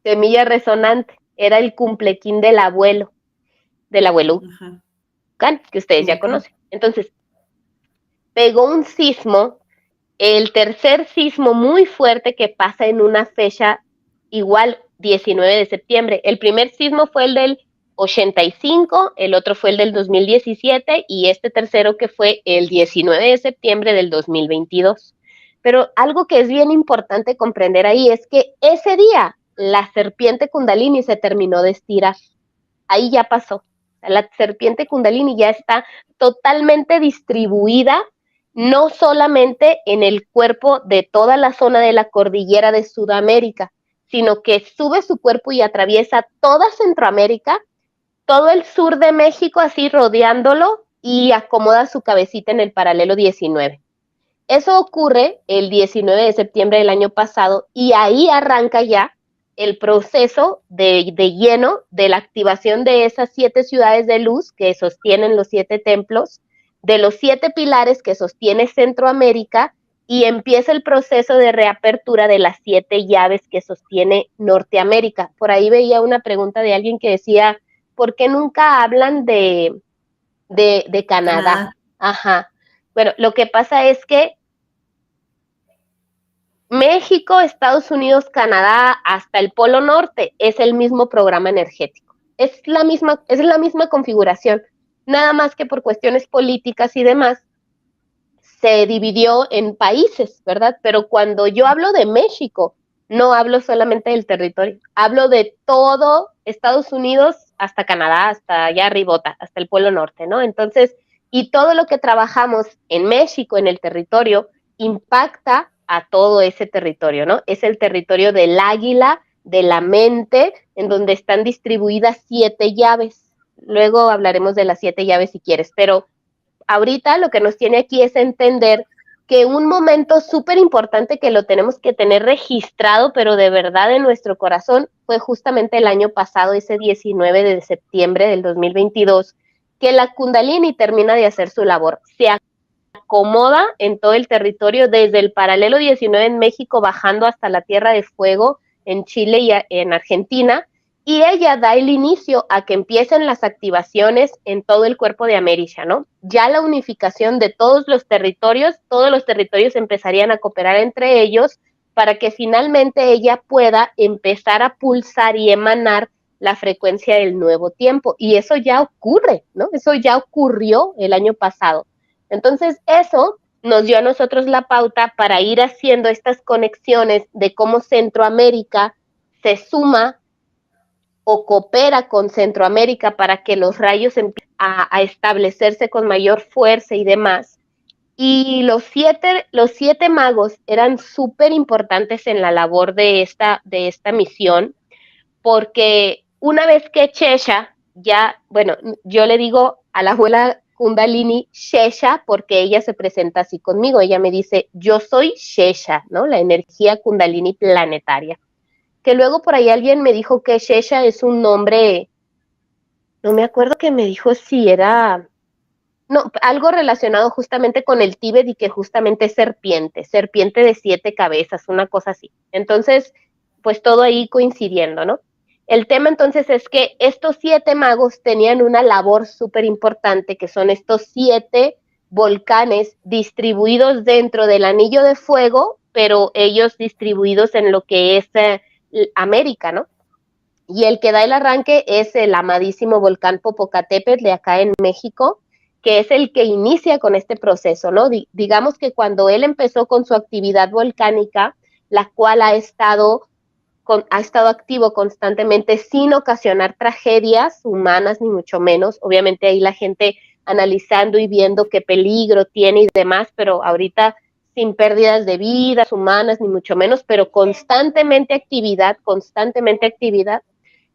semilla resonante, era el cumplequín del abuelo Ucán, que ustedes ya conocen. Entonces, pegó un sismo, el tercer sismo muy fuerte que pasa en una fecha igual, 19 de septiembre. El primer sismo fue el del 85, el otro fue el del 2017 y este tercero que fue el 19 de septiembre del 2022. Pero algo que es bien importante comprender ahí es que ese día la serpiente Kundalini se terminó de estirar. Ahí ya pasó. La serpiente Kundalini ya está totalmente distribuida, no solamente en el cuerpo de toda la zona de la cordillera de Sudamérica, sino que sube su cuerpo y atraviesa toda Centroamérica, todo el sur de México, así rodeándolo, y acomoda su cabecita en el paralelo 19. Eso ocurre el 19 de septiembre del año pasado, y ahí arranca ya el proceso de lleno de la activación de esas 7 ciudades de luz que sostienen los 7 templos, de los 7 pilares que sostiene Centroamérica, y empieza el proceso de reapertura de las 7 llaves que sostiene Norteamérica. Por ahí veía una pregunta de alguien que decía, ¿por qué nunca hablan de Canadá? Ajá. Bueno, lo que pasa es que México, Estados Unidos, Canadá, hasta el Polo Norte, es el mismo programa energético. Es la misma configuración, nada más que por cuestiones políticas y demás, se dividió en países, ¿verdad? Pero cuando yo hablo de México, no hablo solamente del territorio, hablo de todo Estados Unidos hasta Canadá, hasta allá arribota, hasta el Polo Norte, ¿no? Entonces, y todo lo que trabajamos en México, en el territorio, impacta a todo ese territorio, ¿no? Es el territorio del águila, de la mente, en donde están distribuidas 7 llaves. Luego hablaremos de las 7 llaves si quieres, pero ahorita lo que nos tiene aquí es entender que un momento súper importante que lo tenemos que tener registrado, pero de verdad en nuestro corazón, fue justamente el año pasado, ese 19 de septiembre del 2022, que la Kundalini termina de hacer su labor. Se acomoda en todo el territorio, desde el paralelo 19 en México, bajando hasta la Tierra de Fuego en Chile y en Argentina, y ella da el inicio a que empiecen las activaciones en todo el cuerpo de América, ¿no? Ya la unificación de todos los territorios empezarían a cooperar entre ellos para que finalmente ella pueda empezar a pulsar y emanar la frecuencia del nuevo tiempo. Y eso ya ocurre, ¿no? Eso ya ocurrió el año pasado. Entonces, eso nos dio a nosotros la pauta para ir haciendo estas conexiones de cómo Centroamérica se suma o coopera con Centroamérica para que los rayos empiecen a establecerse con mayor fuerza y demás. Y los siete magos eran súper importantes en la labor de esta misión, porque una vez que Shesha, ya, bueno, yo le digo a la abuela Kundalini Shesha porque ella se presenta así conmigo, ella me dice, yo soy Shesha, ¿no? La energía Kundalini planetaria. Que luego por ahí alguien me dijo que Shesha es un nombre, no me acuerdo que me dijo si era, no, algo relacionado justamente con el Tíbet y que justamente es serpiente de 7 cabezas, una cosa así. Entonces, pues todo ahí coincidiendo, ¿no? El tema entonces es que estos 7 magos tenían una labor súper importante, que son estos 7 volcanes distribuidos dentro del anillo de fuego, pero ellos distribuidos en lo que es América, ¿no? Y el que da el arranque es el amadísimo volcán Popocatépetl de acá en México, que es el que inicia con este proceso, ¿no? Digamos que cuando él empezó con su actividad volcánica, la cual ha estado activo constantemente sin ocasionar tragedias humanas, ni mucho menos. Obviamente ahí la gente analizando y viendo qué peligro tiene y demás, pero ahorita sin pérdidas de vidas humanas, ni mucho menos, pero constantemente actividad.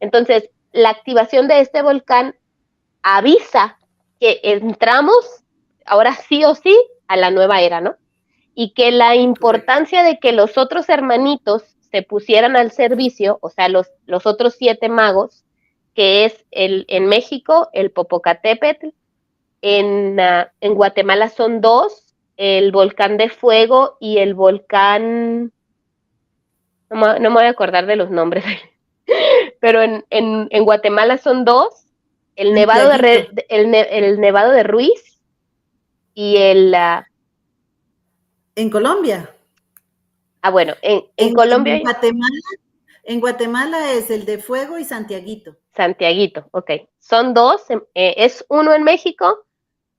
Entonces, la activación de este volcán avisa que entramos, ahora sí o sí, a la nueva era, ¿no? Y que la importancia de que los otros hermanitos se pusieran al servicio, o sea, los otros 7 magos, que es en México, el Popocatépetl, en Guatemala son 2, el volcán de fuego y el volcán, no me voy a acordar de los nombres, pero en Guatemala son 2, el nevado el nevado de Ruiz y el... ¿En Colombia? Bueno, en Colombia... En Guatemala es el de Fuego y Santiaguito. Santiaguito, ok. Son 2, es 1 en México,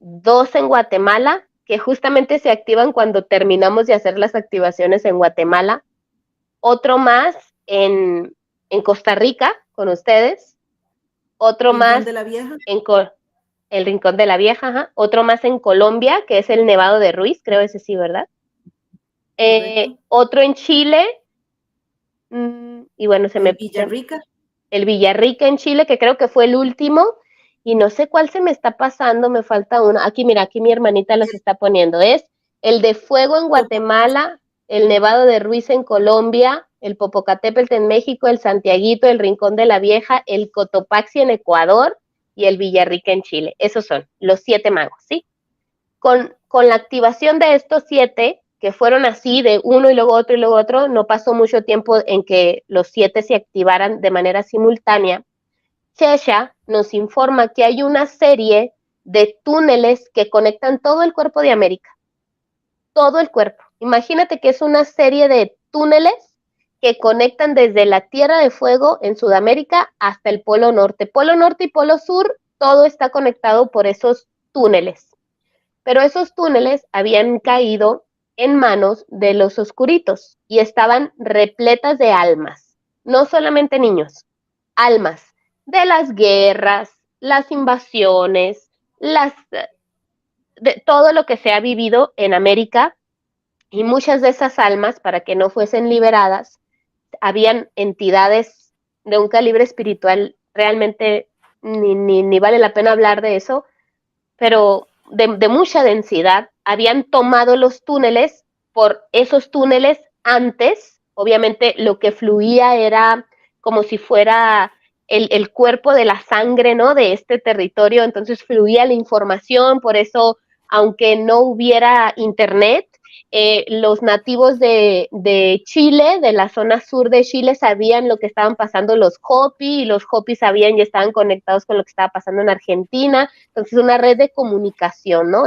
2 en Guatemala, que justamente se activan cuando terminamos de hacer las activaciones en Guatemala. Otro más en Costa Rica, con ustedes. Otro más de la Vieja. El Rincón de la Vieja, ajá. Otro más en Colombia, que es el Nevado de Ruiz, creo ese sí, ¿verdad? Otro en Chile, y bueno, Villarrica. El Villarrica en Chile, que creo que fue el último, y no sé cuál se me está pasando, me falta uno. Aquí, mira, aquí mi hermanita los está poniendo. Es el de Fuego en Guatemala, el Nevado de Ruiz en Colombia, el Popocatépetl en México, el Santiaguito, el Rincón de la Vieja, el Cotopaxi en Ecuador y el Villarrica en Chile. Esos son los 7 magos, ¿sí? Con la activación de estos 7, que fueron así de uno y luego otro, no pasó mucho tiempo en que los 7 se activaran de manera simultánea. Shesha nos informa que hay una serie de túneles que conectan todo el cuerpo de América. Todo el cuerpo. Imagínate que es una serie de túneles que conectan desde la Tierra de Fuego en Sudamérica hasta el Polo Norte. Polo Norte y Polo Sur, todo está conectado por esos túneles. Pero esos túneles habían caído en manos de los oscuritos y estaban repletas de almas, no solamente niños, almas de las guerras, las invasiones, de todo lo que se ha vivido en América, y muchas de esas almas, para que no fuesen liberadas, habían entidades de un calibre espiritual, realmente ni vale la pena hablar de eso, pero de mucha densidad, habían tomado los túneles. Por esos túneles antes, obviamente lo que fluía era como si fuera el cuerpo de la sangre, ¿no? De este territorio, entonces fluía la información, por eso, aunque no hubiera internet, los nativos de Chile, de la zona sur de Chile, sabían lo que estaban pasando los Hopi, y los Hopi sabían y estaban conectados con lo que estaba pasando en Argentina. Entonces, una red de comunicación, ¿no?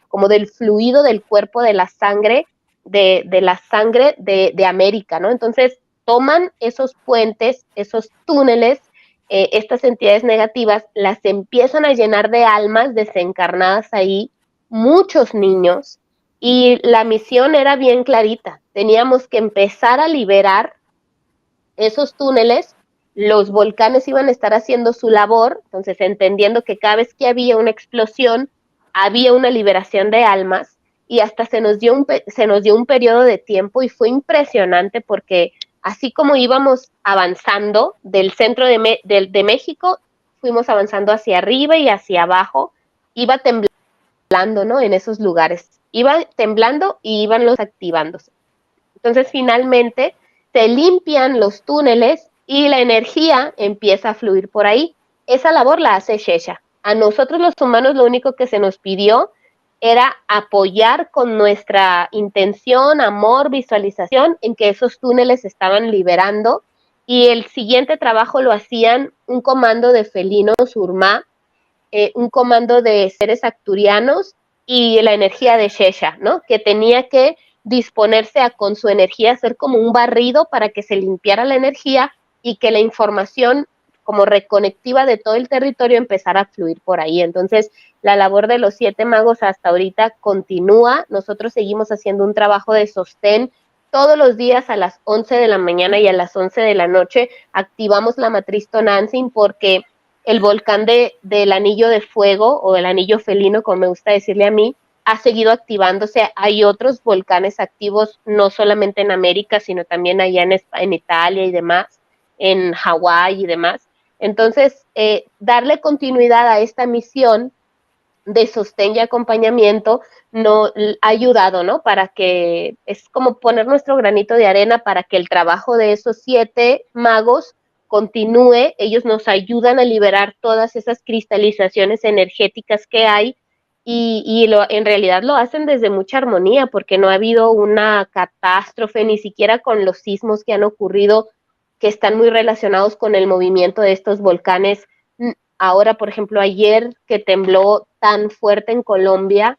Como del fluido del cuerpo de la sangre, de la sangre de América, ¿no? Entonces, toman esos puentes, esos túneles, estas entidades negativas, las empiezan a llenar de almas desencarnadas ahí, muchos niños. Y la misión era bien clarita, teníamos que empezar a liberar esos túneles, los volcanes iban a estar haciendo su labor, entonces entendiendo que cada vez que había una explosión, había una liberación de almas, y hasta se nos dio un periodo de tiempo, y fue impresionante porque así como íbamos avanzando del centro de México, fuimos avanzando hacia arriba y hacia abajo, iba temblando, ¿no? En esos lugares. Iban temblando y iban los activándose. Entonces, finalmente, se limpian los túneles y la energía empieza a fluir por ahí. Esa labor la hace Shesha. A nosotros los humanos lo único que se nos pidió era apoyar con nuestra intención, amor, visualización en que esos túneles se estaban liberando, y el siguiente trabajo lo hacían un comando de felinos Urmá, un comando de seres acturianos y la energía de Shesha, ¿no? Que tenía que disponerse a con su energía hacer como un barrido para que se limpiara la energía y que la información como reconectiva de todo el territorio empezara a fluir por ahí. Entonces, la labor de los 7 magos hasta ahorita continúa. Nosotros seguimos haciendo un trabajo de sostén. Todos los días a las 11 de la mañana y a las 11 de la noche activamos la matriz Tonantzin porque el volcán del anillo de fuego o el anillo felino, como me gusta decirle a mí, ha seguido activándose. Hay otros volcanes activos, no solamente en América, sino también allá en Italia y demás, en Hawái y demás. Entonces, darle continuidad a esta misión de sostén y acompañamiento no ha ayudado, ¿no? Para que es como poner nuestro granito de arena para que el trabajo de esos 7 magos continúe. Ellos nos ayudan a liberar todas esas cristalizaciones energéticas que hay y en realidad lo hacen desde mucha armonía porque no ha habido una catástrofe ni siquiera con los sismos que han ocurrido que están muy relacionados con el movimiento de estos volcanes. Ahora, por ejemplo, ayer que tembló tan fuerte en Colombia,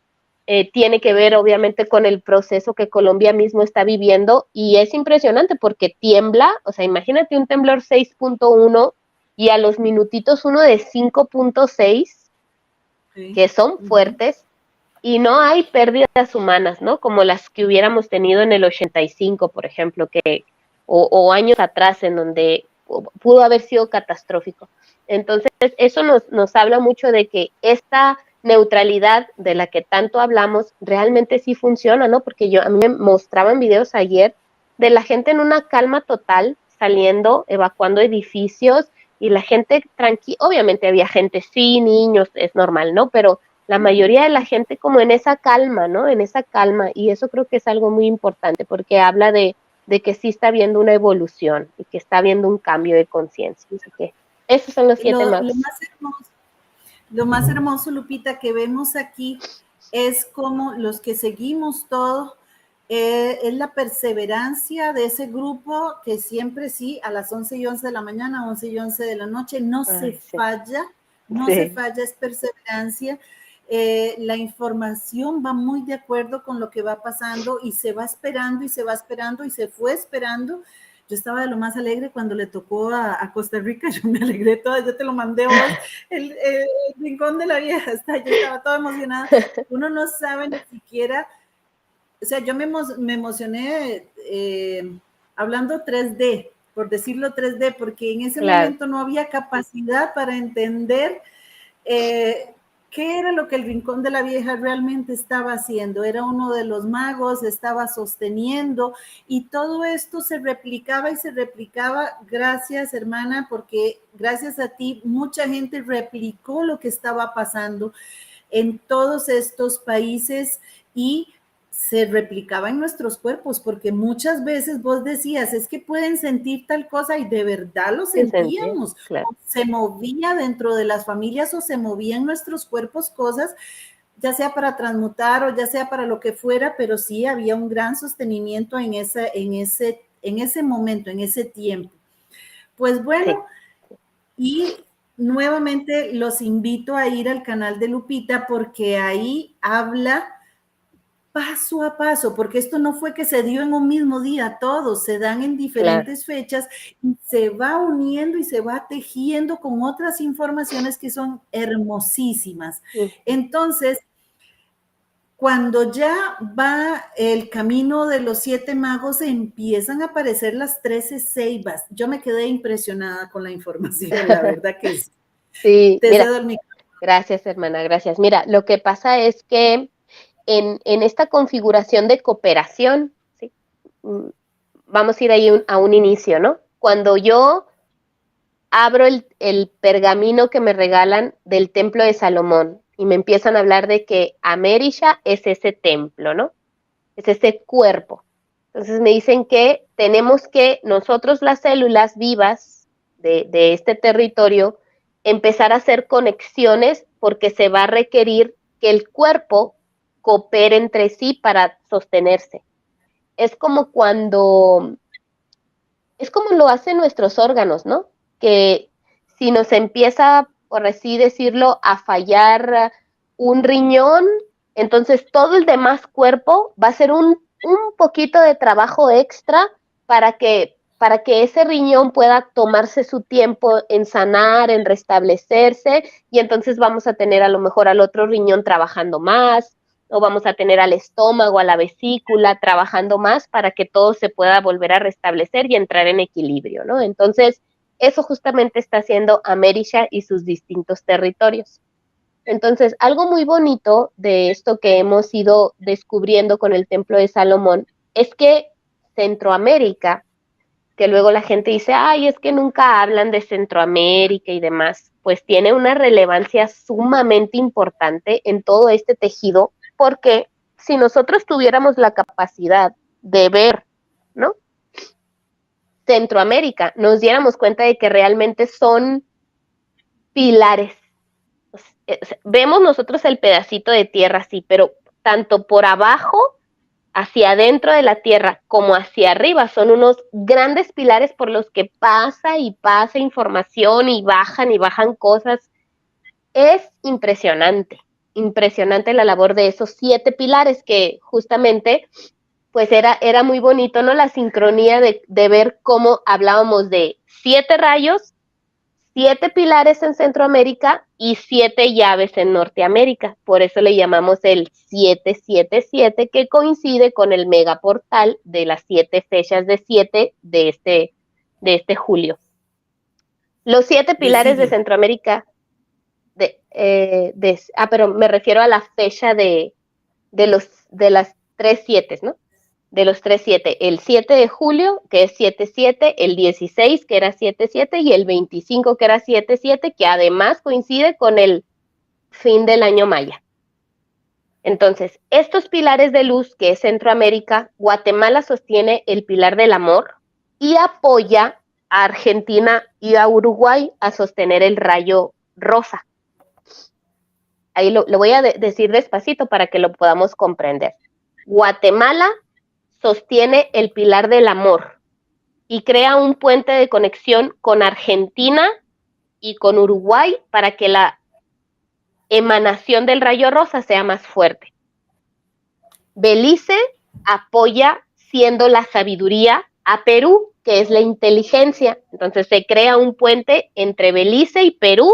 tiene que ver obviamente con el proceso que Colombia mismo está viviendo y es impresionante porque tiembla, o sea, imagínate un temblor 6.1 y a los minutitos uno de 5.6, que son fuertes, y no hay pérdidas humanas, ¿no? Como las que hubiéramos tenido en el 85, por ejemplo, o años atrás en donde pudo haber sido catastrófico. Entonces, eso nos habla mucho de que esta neutralidad de la que tanto hablamos realmente sí funciona, ¿no? Porque a mí me mostraban videos ayer de la gente en una calma total, saliendo, evacuando edificios, y la gente tranquila, obviamente había gente, sí, niños, es normal, ¿no? Pero la mayoría de la gente como en esa calma, ¿no? En esa calma, y eso creo que es algo muy importante, porque habla de que sí está habiendo una evolución y que está habiendo un cambio de conciencia. Así que esos son los 7 magos. Lo más hermoso, Lupita, que vemos aquí es como los que seguimos todo, es la perseverancia de ese grupo que siempre sí, a las 11 y 11 de la mañana, 11 y 11 de la noche, no se falla, es perseverancia. La información va muy de acuerdo con lo que va pasando y se va esperando y se va esperando y se fue esperando. Yo estaba de lo más alegre cuando le tocó a Costa Rica, yo me alegré toda, yo te lo mandé vos, el rincón de la vieja, yo estaba toda emocionada. Uno no sabe ni siquiera, o sea, yo me emocioné hablando 3D, por decirlo 3D, porque en ese momento no había capacidad para entender qué era lo que el Rincón de la Vieja realmente estaba haciendo. Era uno de los magos, estaba sosteniendo, y todo esto se replicaba y se replicaba. Gracias, hermana, porque gracias a ti mucha gente replicó lo que estaba pasando en todos estos países y se replicaba en nuestros cuerpos, porque muchas veces vos decías, es que pueden sentir tal cosa, y de verdad lo sentíamos. Claro. Se movía dentro de las familias o se movía en nuestros cuerpos cosas, ya sea para transmutar o ya sea para lo que fuera, pero sí había un gran sostenimiento en ese momento, en ese tiempo. Pues bueno, y nuevamente los invito a ir al canal de Lupita, porque ahí habla paso a paso, porque esto no fue que se dio en un mismo día, todos se dan en diferentes fechas y se va uniendo y se va tejiendo con otras informaciones que son hermosísimas. Entonces, cuando ya va el camino de los 7 magos, empiezan a aparecer las 13 ceibas. Yo me quedé impresionada con la información, la verdad que sí. Sí, mira, gracias, hermana, gracias. Mira, lo que pasa es que en esta configuración de cooperación, ¿sí? Vamos a ir ahí a un inicio, ¿no? Cuando yo abro el pergamino que me regalan del templo de Salomón y me empiezan a hablar de que Amerisha es ese templo, ¿no? Es ese cuerpo. Entonces me dicen que tenemos que nosotros, las células vivas de este territorio, empezar a hacer conexiones, porque se va a requerir que el cuerpo coopere entre sí para sostenerse. Es como lo hacen nuestros órganos, ¿no? Que si nos empieza, por así decirlo, a fallar un riñón, entonces todo el demás cuerpo va a ser un un poquito de trabajo extra para que ese riñón pueda tomarse su tiempo en sanar, en restablecerse, y entonces vamos a tener a lo mejor al otro riñón trabajando más, o vamos a tener al estómago, a la vesícula trabajando más para que todo se pueda volver a restablecer y entrar en equilibrio, ¿no? Entonces, eso justamente está haciendo Amerisha y sus distintos territorios. Entonces, algo muy bonito de esto que hemos ido descubriendo con el Templo de Salomón es que Centroamérica, que luego la gente dice, ay, es que nunca hablan de Centroamérica y demás, pues tiene una relevancia sumamente importante en todo este tejido, porque si nosotros tuviéramos la capacidad de ver, ¿no? Centroamérica, nos diéramos cuenta de que realmente son pilares. Vemos nosotros el pedacito de tierra así, pero tanto por abajo, hacia adentro de la tierra, como hacia arriba, son unos grandes pilares por los que pasa y pasa información y bajan cosas. Es impresionante la labor de esos 7 pilares que justamente, pues era muy bonito, ¿no? La sincronía de ver cómo hablábamos de 7 rayos, 7 pilares en Centroamérica y 7 llaves en Norteamérica. Por eso le llamamos el 777, que coincide con el megaportal de las 7 fechas de 7 de este julio. Los 7 pilares de Centroamérica, pero me refiero a la fecha de las 3 7, ¿no? De los 3-7, el 7 de julio, que es 7-7, el 16, que era 7-7, y el 25, que era 7-7, que además coincide con el fin del año maya. Entonces, estos pilares de luz, que es Centroamérica, Guatemala sostiene el pilar del amor y apoya a Argentina y a Uruguay a sostener el rayo rosa. Ahí lo voy a decir despacito para que lo podamos comprender. Guatemala sostiene el pilar del amor y crea un puente de conexión con Argentina y con Uruguay para que la emanación del rayo rosa sea más fuerte. Belice apoya, siendo la sabiduría, a Perú, que es la inteligencia. Entonces se crea un puente entre Belice y Perú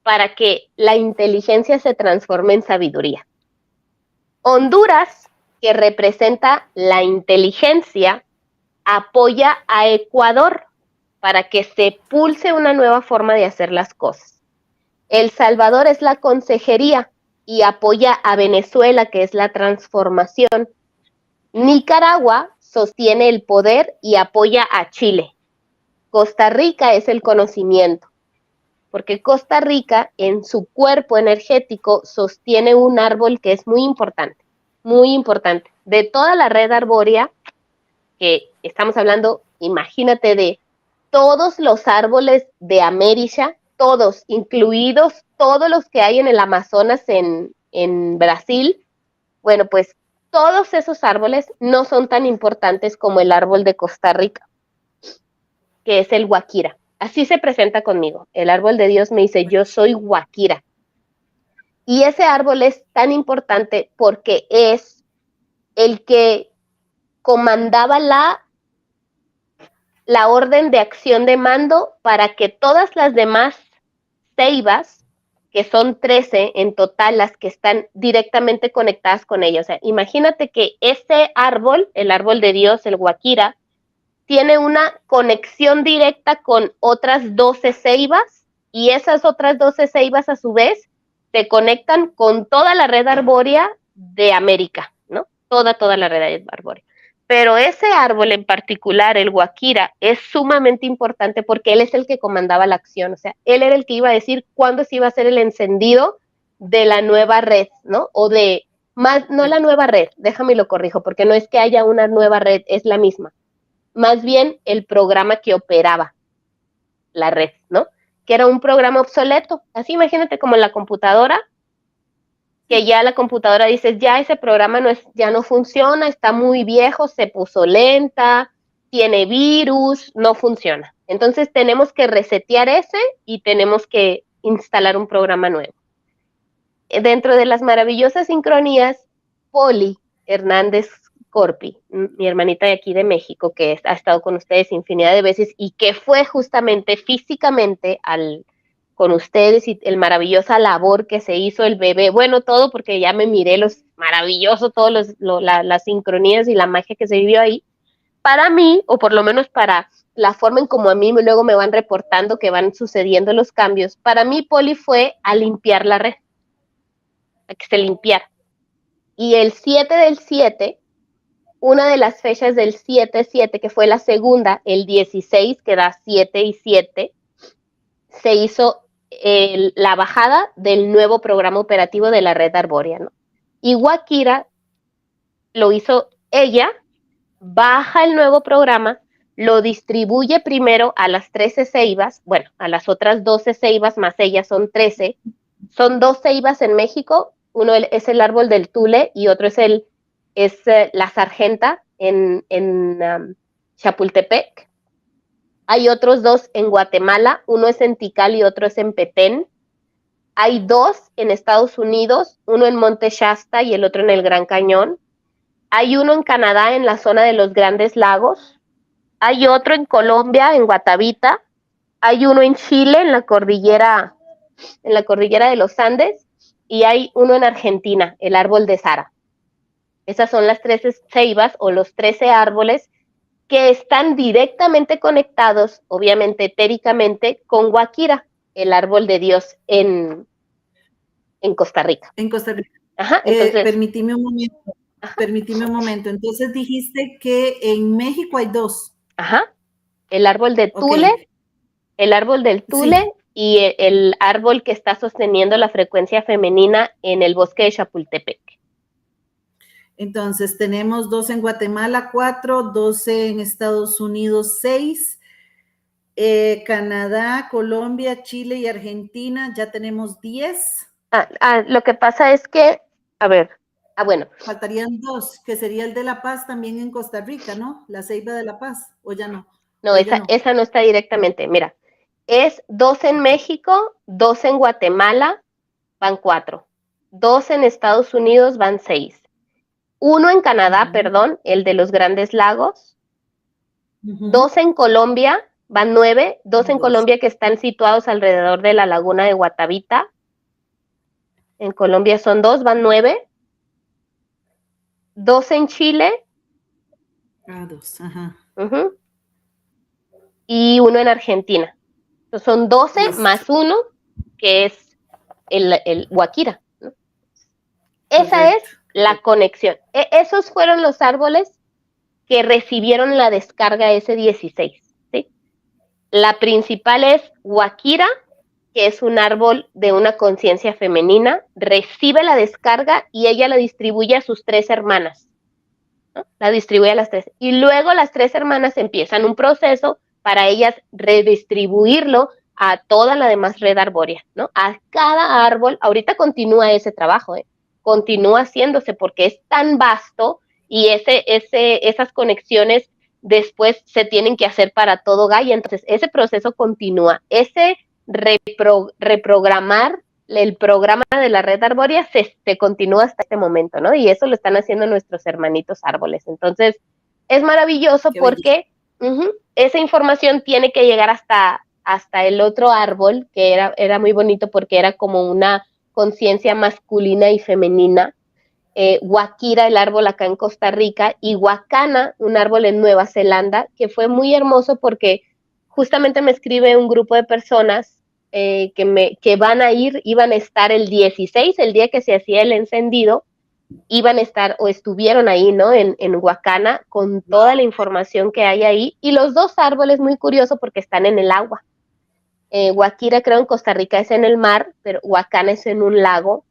para que la inteligencia se transforme en sabiduría. Honduras, que representa la inteligencia, apoya a Ecuador para que se pulse una nueva forma de hacer las cosas. El Salvador es la consejería y apoya a Venezuela, que es la transformación. Nicaragua sostiene el poder y apoya a Chile. Costa Rica es el conocimiento, porque Costa Rica en su cuerpo energético sostiene un árbol que es muy importante. Muy importante. De toda la red arbórea, que estamos hablando, imagínate, de todos los árboles de Amerisha, todos, incluidos todos los que hay en el Amazonas en Brasil, bueno, pues todos esos árboles no son tan importantes como el árbol de Costa Rica, que es el guaquira. Así se presenta conmigo. El árbol de Dios me dice, yo soy guaquira. Y ese árbol es tan importante porque es el que comandaba la orden de acción de mando para que todas las demás ceibas, que son 13 en total las que están directamente conectadas con ella. O sea, imagínate que ese árbol, el árbol de Dios, el guaquira, tiene una conexión directa con otras 12 ceibas y esas otras 12 ceibas a su vez se conectan con toda la red arbórea de América, ¿no? Toda la red arbórea. Pero ese árbol en particular, el guaquira, es sumamente importante porque él es el que comandaba la acción. O sea, él era el que iba a decir cuándo se iba a hacer el encendido de la nueva red, ¿no? O de, más, no la nueva red, déjame lo corrijo, porque no es que haya una nueva red, es la misma. Más bien el programa que operaba la red, ¿no? Que era un programa obsoleto. Así imagínate como en la computadora, que ya la computadora dices, ya ese programa ya no funciona, está muy viejo, se puso lenta, tiene virus, no funciona. Entonces tenemos que resetear ese y tenemos que instalar un programa nuevo. Dentro de las maravillosas sincronías, Poli Hernández Scorpi, mi hermanita de aquí de México, que ha estado con ustedes infinidad de veces y que fue justamente físicamente con ustedes y el maravillosa labor que se hizo el bebé, bueno, todo porque ya me miré los maravilloso, todas las sincronías y la magia que se vivió ahí. Para mí, o por lo menos para la forma en como a mí luego me van reportando que van sucediendo los cambios, para mí Poli fue a limpiar la red, a que se limpiara. Y el 7 del 7, una de las fechas del 7-7, que fue la segunda, el 16, que da 7 y 7, se hizo la bajada del nuevo programa operativo de la red arbórea, ¿no? Y Guakira lo hizo ella, baja el nuevo programa, lo distribuye primero a las 13 ceibas, bueno, a las otras 12 ceibas más ellas son 13, son 2 ceibas en México, uno es el árbol del tule y otro es la sargenta en Chapultepec. Hay otros 2 en Guatemala, uno es en Tikal y otro es en Petén. Hay 2 en Estados Unidos, uno en Monte Shasta y el otro en el Gran Cañón. Hay uno en Canadá, en la zona de los Grandes Lagos. Hay otro en Colombia, en Guatavita. Hay uno en Chile, en la cordillera de los Andes. Y hay uno en Argentina, el árbol de Sara. Esas son las 13 ceibas o los 13 árboles que están directamente conectados, obviamente etéricamente, con Guakira, el árbol de Dios en Costa Rica. En Costa Rica. Ajá, entonces, permíteme un momento. Entonces dijiste que en México hay 2. Ajá. El árbol de Tule, okay. El árbol del Tule, sí. Y el árbol que está sosteniendo la frecuencia femenina en el bosque de Chapultepec. Entonces tenemos 2 en Guatemala, 4, 12 en Estados Unidos, 6, Canadá, Colombia, Chile y Argentina, ya tenemos 10. Lo que pasa es que, bueno. Faltarían 2, que sería el de La Paz también en Costa Rica, ¿no? La ceiba de La Paz, ¿o ya no? No, esa no está directamente, mira, es 2 en México, 2 en Guatemala, van 4, 2 en Estados Unidos, van 6, 1 en Canadá, el de los Grandes Lagos, 2 en Colombia, van 9, 2 en Colombia que están situados alrededor de la laguna de Guatavita, en Colombia son 2, van 9, 2 en Chile. 2, ajá. Y 1 en Argentina. Entonces son 12 más 1, que es el Guakira, ¿no? Esa es la conexión. Esos fueron los árboles que recibieron la descarga ese 16, ¿sí? La principal es Guakira, que es un árbol de una conciencia femenina, recibe la descarga y ella la distribuye a sus 3 hermanas, ¿no? La distribuye a las 3. Y luego las 3 hermanas empiezan un proceso para ellas redistribuirlo a toda la demás red arbórea, ¿no? A cada árbol, ahorita continúa ese trabajo, continúa haciéndose porque es tan vasto y esas conexiones después se tienen que hacer para todo Gaia, entonces ese proceso continúa, ese reprogramar el programa de la red arbórea se continúa hasta este momento, ¿no? Y eso lo están haciendo nuestros hermanitos árboles, entonces es maravilloso porque esa información tiene que llegar hasta el otro árbol, que era muy bonito porque era como una conciencia masculina y femenina. Guakira, el árbol acá en Costa Rica, y Wakana, un árbol en Nueva Zelanda, que fue muy hermoso porque justamente me escribe un grupo de personas que iban a estar el 16, el día que se hacía el encendido, iban a estar o estuvieron ahí, ¿no? En Wakana con toda la información que hay ahí. Y los 2 árboles, muy curioso porque están en el agua. Guakira, creo, en Costa Rica es en el mar, pero Wakana es en un lago,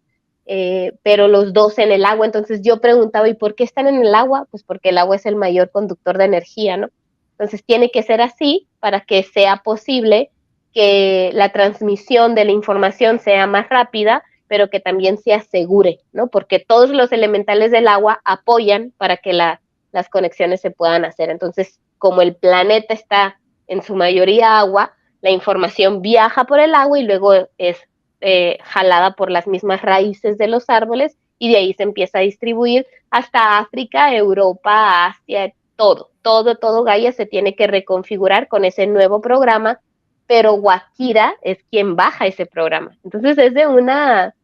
pero los 2 en el agua. Entonces yo preguntaba, ¿y por qué están en el agua? Pues porque el agua es el mayor conductor de energía, ¿no? Entonces tiene que ser así para que sea posible que la transmisión de la información sea más rápida, pero que también se asegure, ¿no? Porque todos los elementales del agua apoyan para que las conexiones se puedan hacer. Entonces, como el planeta está en su mayoría agua, la información viaja por el agua y luego es jalada por las mismas raíces de los árboles y de ahí se empieza a distribuir hasta África, Europa, Asia, todo Gaia se tiene que reconfigurar con ese nuevo programa, pero Wakira es quien baja ese programa. Entonces es de una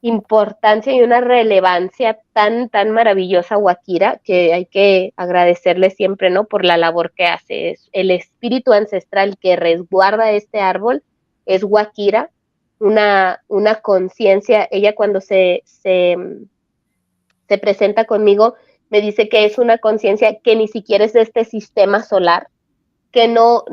importancia y una relevancia tan maravillosa Wakira, que hay que agradecerle siempre, ¿no? Por la labor que hace. Es el espíritu ancestral que resguarda este árbol es Wakira, una conciencia. Ella cuando se presenta conmigo me dice que es una conciencia que ni siquiera es de este sistema solar, que no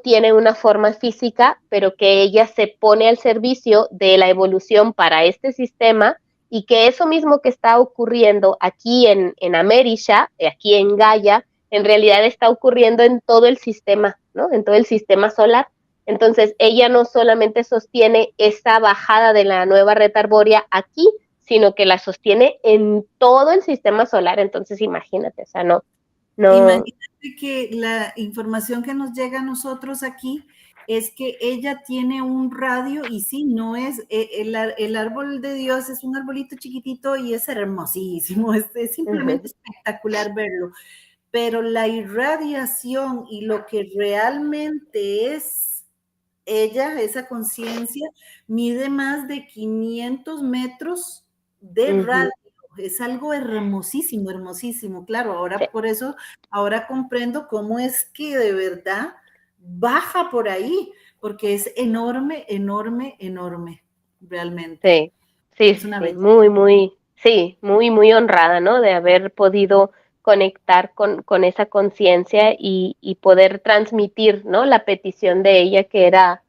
tiene una forma física, pero que ella se pone al servicio de la evolución para este sistema, y que eso mismo que está ocurriendo aquí en Amerisha, aquí en Gaia, en realidad está ocurriendo en todo el sistema, ¿no? En todo el sistema solar. Entonces, ella no solamente sostiene esa bajada de la nueva red arbórea aquí, sino que la sostiene en todo el sistema solar. Entonces, imagínate, o sea, no. Imagínate que la información que nos llega a nosotros aquí es que ella tiene un radio, y sí, no es, el árbol de Dios es un arbolito chiquitito y es hermosísimo, es simplemente espectacular verlo, pero la irradiación y lo que realmente es ella, esa conciencia, mide más de 500 metros de radio. Es algo hermosísimo, hermosísimo. Claro, ahora por eso, ahora comprendo cómo es que de verdad baja por ahí, porque es enorme, enorme, enorme, realmente. Sí, Es una muy honrada, ¿no? De haber podido conectar con esa conciencia y poder transmitir, ¿no? La petición de ella, que era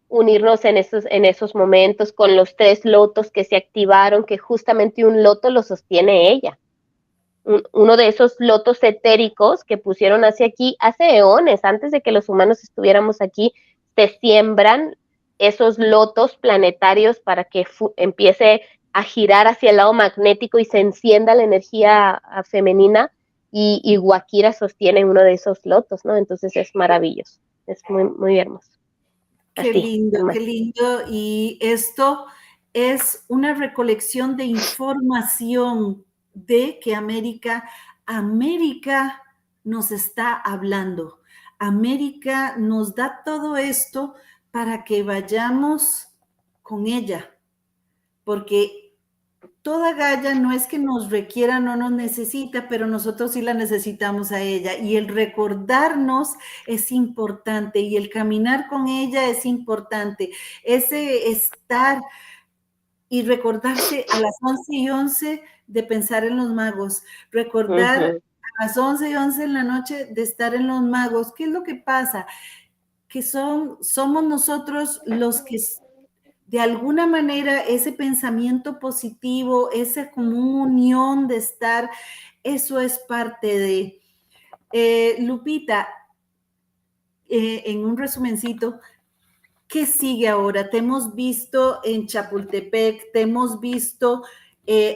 unirnos en esos momentos con los 3 lotos que se activaron, que justamente un loto lo sostiene ella. Uno de esos lotos etéricos que pusieron hacia aquí hace eones, antes de que los humanos estuviéramos aquí, se siembran esos lotos planetarios para que empiece a girar hacia el lado magnético y se encienda la energía femenina, y Wakira sostiene uno de esos lotos, ¿no? Entonces es maravilloso, es muy hermoso. Qué lindo, qué lindo. Y esto es una recolección de información de que América nos está hablando. América nos da todo esto para que vayamos con ella, porque toda Gaia no es que nos requiera, no nos necesita, pero nosotros sí la necesitamos a ella. Y el recordarnos es importante, y el caminar con ella es importante. Ese estar y recordarse a las 11:11 de pensar en los magos, recordar a las 11:11 en la noche de estar en los magos. ¿Qué es lo que pasa? Que somos nosotros los que de alguna manera ese pensamiento positivo, esa como unión de estar, eso es parte de... Lupita, en un resumencito, ¿qué sigue ahora? Te hemos visto en Chapultepec, te hemos visto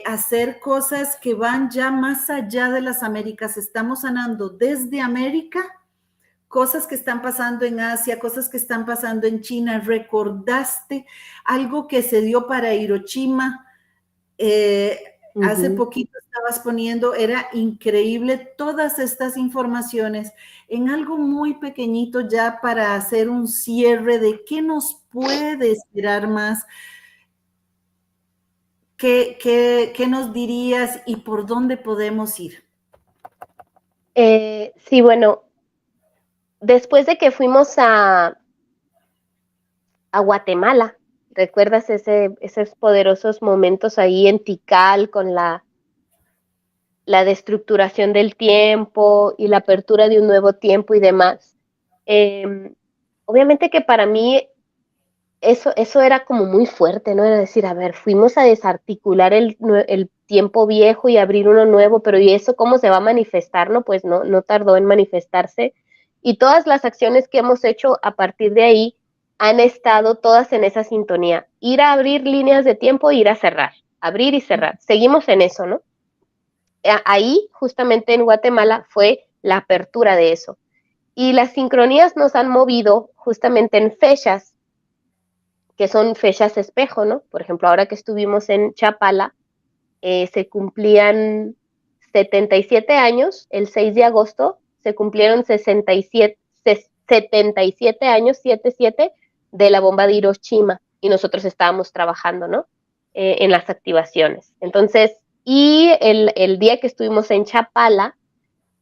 hacer cosas que van ya más allá de las Américas. Estamos sanando desde América, cosas que están pasando en Asia, cosas que están pasando en China. ¿Recordaste algo que se dio para Hiroshima? Hace poquito estabas poniendo, era increíble todas estas informaciones en algo muy pequeñito, ya para hacer un cierre de qué nos puede esperar más. ¿Qué nos dirías y por dónde podemos ir? Sí, bueno, después de que fuimos a Guatemala, ¿recuerdas esos poderosos momentos ahí en Tikal con la destructuración del tiempo y la apertura de un nuevo tiempo y demás? Obviamente que para mí eso era como muy fuerte, ¿no? Era decir, a ver, fuimos a desarticular el tiempo viejo y abrir uno nuevo, pero ¿y eso cómo se va a manifestar? No, pues no tardó en manifestarse. Y todas las acciones que hemos hecho a partir de ahí han estado todas en esa sintonía. Ir a abrir líneas de tiempo, ir a cerrar, abrir y cerrar. Seguimos en eso, ¿no? Ahí, justamente en Guatemala, fue la apertura de eso. Y las sincronías nos han movido justamente en fechas, que son fechas espejo, ¿no? Por ejemplo, ahora que estuvimos en Chapala, se cumplían 77 años, el 6 de agosto se cumplieron 77 años, 77, de la bomba de Hiroshima, y nosotros estábamos trabajando, ¿no? En las activaciones. Entonces, y el día que estuvimos en Chapala,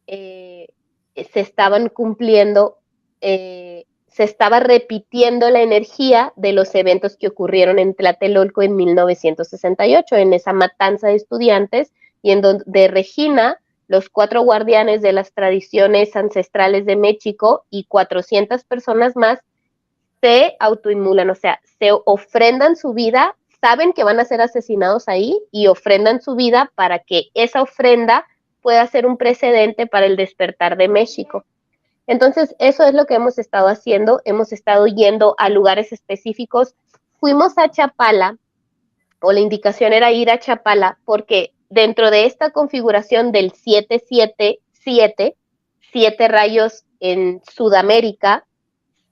se estaban cumpliendo, se estaba repitiendo la energía de los eventos que ocurrieron en Tlatelolco en 1968, en esa matanza de estudiantes, y en donde Regina, los 4 guardianes de las tradiciones ancestrales de México y 400 personas más se autoinmulan, o sea, se ofrendan su vida, saben que van a ser asesinados ahí y ofrendan su vida para que esa ofrenda pueda ser un precedente para el despertar de México. Entonces, eso es lo que hemos estado haciendo, hemos estado yendo a lugares específicos. Fuimos a Chapala, o la indicación era ir a Chapala, porque dentro de esta configuración del 777, 7 rayos en Sudamérica,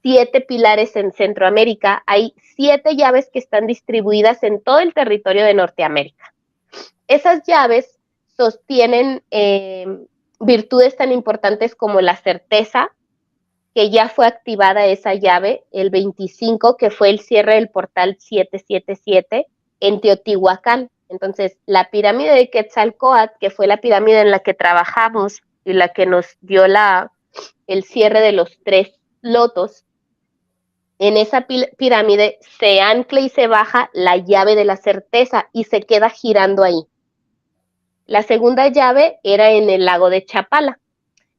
7 pilares en Centroamérica, hay 7 llaves que están distribuidas en todo el territorio de Norteamérica. Esas llaves sostienen virtudes tan importantes como la certeza, que ya fue activada esa llave el 25, que fue el cierre del portal 777 en Teotihuacán. Entonces, la pirámide de Quetzalcóatl, que fue la pirámide en la que trabajamos y la que nos dio el cierre de los 3 lotos, en esa pirámide se ancla y se baja la llave de la certeza y se queda girando ahí. La segunda llave era en el lago de Chapala,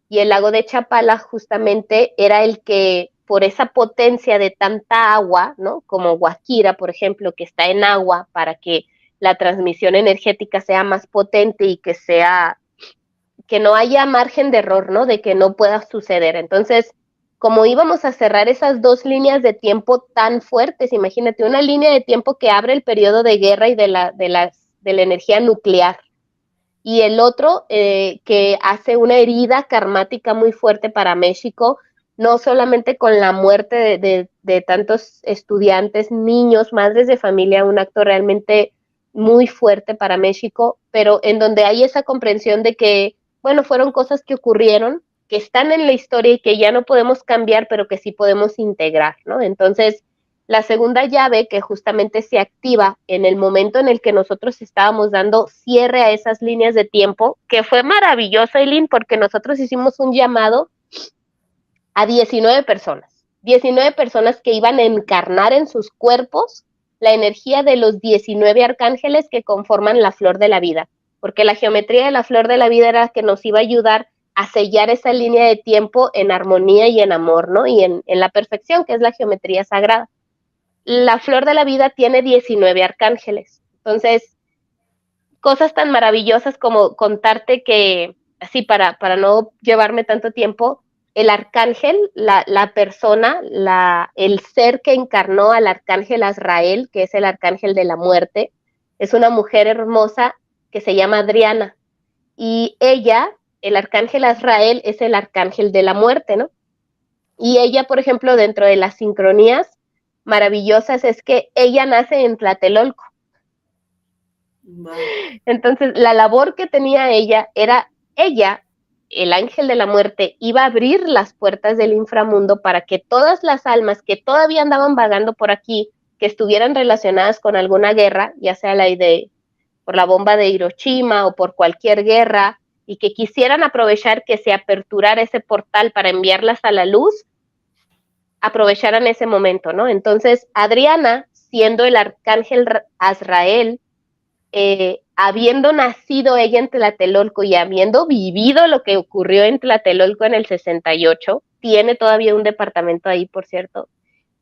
y el lago de Chapala justamente era el que, por esa potencia de tanta agua, ¿no? Como Guajira, por ejemplo, que está en agua, para que la transmisión energética sea más potente y que no haya margen de error, ¿no? De que no pueda suceder. Entonces, como íbamos a cerrar esas 2 líneas de tiempo tan fuertes, imagínate, una línea de tiempo que abre el periodo de guerra y de la energía nuclear, y el otro que hace una herida karmática muy fuerte para México, no solamente con la muerte de tantos estudiantes, niños, madres de familia, un acto realmente muy fuerte para México, pero en donde hay esa comprensión de que, bueno, fueron cosas que ocurrieron, que están en la historia y que ya no podemos cambiar, pero que sí podemos integrar, ¿no? Entonces, la segunda llave, que justamente se activa en el momento en el que nosotros estábamos dando cierre a esas líneas de tiempo, que fue maravilloso, Eileen, porque nosotros hicimos un llamado a 19 personas que iban a encarnar en sus cuerpos la energía de los 19 arcángeles que conforman la flor de la vida, porque la geometría de la flor de la vida era que nos iba a ayudar a sellar esa línea de tiempo en armonía y en amor, ¿no? Y en la perfección, que es la geometría sagrada. La flor de la vida tiene 19 arcángeles. Entonces, cosas tan maravillosas como contarte que, así para no llevarme tanto tiempo, el arcángel, la persona, el ser que encarnó al arcángel Azrael, que es el arcángel de la muerte, es una mujer hermosa que se llama Adriana. Y ella, el arcángel Azrael, es el arcángel de la muerte, ¿no? Y ella, por ejemplo, dentro de las sincronías maravillosas, es que ella nace en Tlatelolco. Wow. Entonces, la labor que tenía ella era, el ángel de la muerte, iba a abrir las puertas del inframundo para que todas las almas que todavía andaban vagando por aquí, que estuvieran relacionadas con alguna guerra, ya sea por la bomba de Hiroshima o por cualquier guerra, y que quisieran aprovechar que se aperturara ese portal para enviarlas a la luz, aprovecharan ese momento, ¿no? Entonces, Adriana, siendo el arcángel Azrael, habiendo nacido ella en Tlatelolco y habiendo vivido lo que ocurrió en Tlatelolco en el 68, tiene todavía un departamento ahí, por cierto,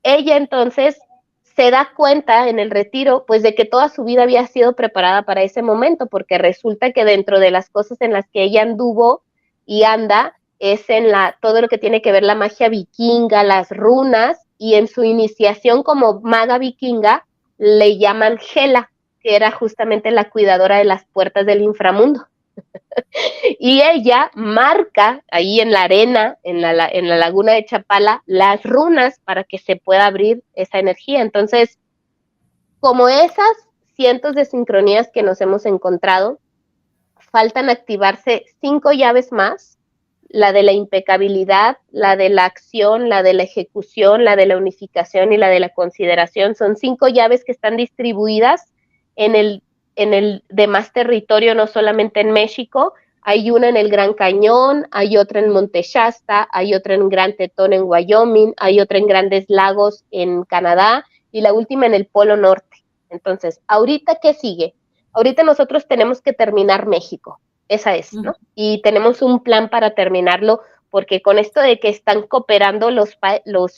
ella entonces se da cuenta en el retiro, pues, de que toda su vida había sido preparada para ese momento, porque resulta que dentro de las cosas en las que ella anduvo y anda, es en todo lo que tiene que ver la magia vikinga, las runas, y en su iniciación como maga vikinga le llaman Hela, que era justamente la cuidadora de las puertas del inframundo. Y ella marca ahí en la arena, en la laguna de Chapala, las runas para que se pueda abrir esa energía. Entonces, como esas cientos de sincronías que nos hemos encontrado, faltan activarse 5 llaves más, la de la impecabilidad, la de la acción, la de la ejecución, la de la unificación y la de la consideración. Son 5 llaves que están distribuidas en el demás territorio, no solamente en México. Hay una en el Gran Cañón, hay otra en Monte Shasta, hay otra en Gran Tetón en Wyoming, hay otra en Grandes Lagos en Canadá y la última en el Polo Norte. Entonces, ¿ahorita qué sigue? Ahorita nosotros tenemos que terminar México, esa es, ¿no? Y tenemos un plan para terminarlo, porque con esto de que están cooperando los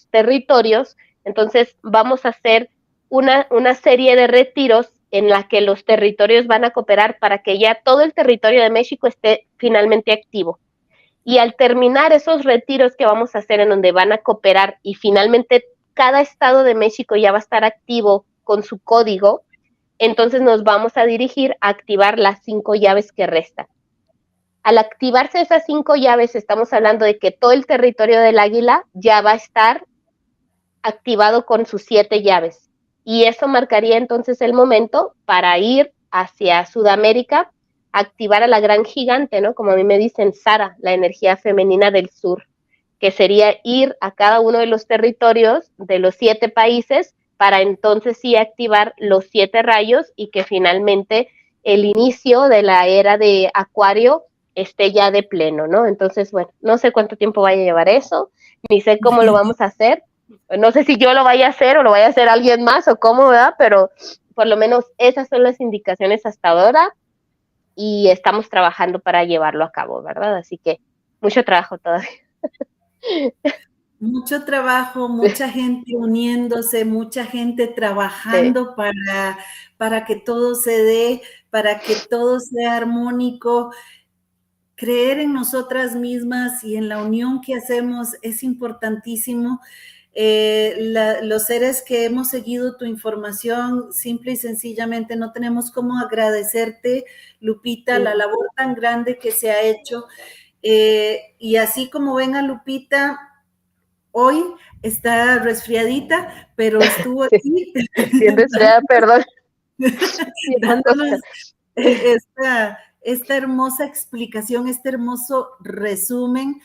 territorios, entonces vamos a hacer una serie de retiros en la que los territorios van a cooperar para que ya todo el territorio de México esté finalmente activo. Y al terminar esos retiros que vamos a hacer en donde van a cooperar y finalmente cada estado de México ya va a estar activo con su código, entonces nos vamos a dirigir a activar las 5 llaves que restan. Al activarse esas 5 llaves, estamos hablando de que todo el territorio del Águila ya va a estar activado con sus 7 llaves. Y eso marcaría entonces el momento para ir hacia Sudamérica, activar a la gran gigante, ¿no? Como a mí me dicen, Sara, la energía femenina del sur, que sería ir a cada uno de los territorios de los 7 países para entonces sí activar los 7 rayos y que finalmente el inicio de la era de Acuario esté ya de pleno, ¿no? Entonces, bueno, no sé cuánto tiempo vaya a llevar eso, ni sé cómo lo vamos a hacer, no sé si yo lo vaya a hacer o lo vaya a hacer alguien más o cómo, ¿verdad? Pero por lo menos esas son las indicaciones hasta ahora y estamos trabajando para llevarlo a cabo, ¿verdad? Así que mucho trabajo todavía. Mucho trabajo, mucha gente uniéndose, mucha gente trabajando para que todo se dé, para que todo sea armónico. Creer en nosotras mismas y en la unión que hacemos es importantísimo. Los seres que hemos seguido tu información, simple y sencillamente no tenemos cómo agradecerte, Lupita, la labor tan grande que se ha hecho. Y así como ven a Lupita, hoy está resfriadita, pero estuvo aquí. Bien resfriada, perdón. Dándonos esta hermosa explicación, este hermoso resumen,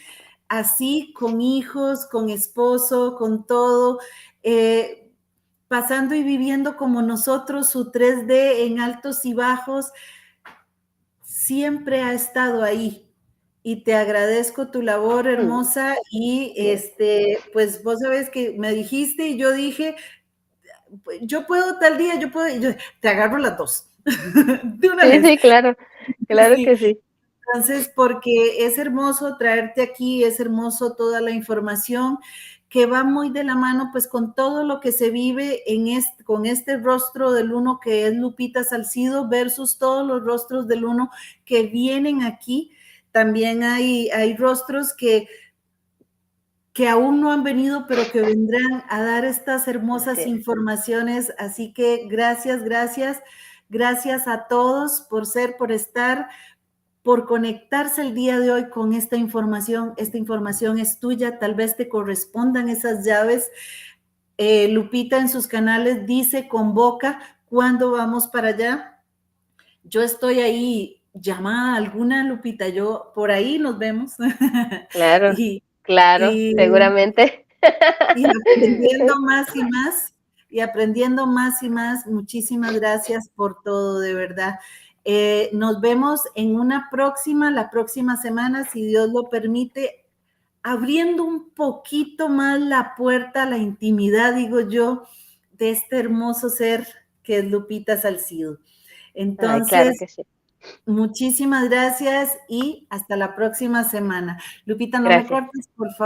así con hijos, con esposo, con todo, pasando y viviendo como nosotros su 3D en altos y bajos, siempre ha estado ahí. Y te agradezco tu labor hermosa y pues vos sabes que me dijiste y yo dije, yo puedo tal día, te agarro las 2. De una vez. Sí, claro que sí. Entonces, porque es hermoso traerte aquí, es hermoso toda la información que va muy de la mano pues con todo lo que se vive con este rostro del uno que es Lupita Salcido versus todos los rostros del uno que vienen aquí. También hay rostros que aún no han venido, pero que vendrán a dar estas hermosas informaciones. Así que gracias a todos por estar, por conectarse el día de hoy con esta información. Esta información es tuya, tal vez te correspondan esas llaves. Lupita en sus canales dice, convoca, ¿cuándo vamos para allá? Yo estoy ahí, llamada alguna, Lupita, yo por ahí nos vemos. Claro, seguramente. Y aprendiendo más y más. Muchísimas gracias por todo, de verdad. Nos vemos en la próxima semana, si Dios lo permite, abriendo un poquito más la puerta a la intimidad, digo yo, de este hermoso ser que es Lupita Salcido. Entonces, claro que sí. Muchísimas gracias y hasta la próxima semana. Lupita, no me cortes, por favor.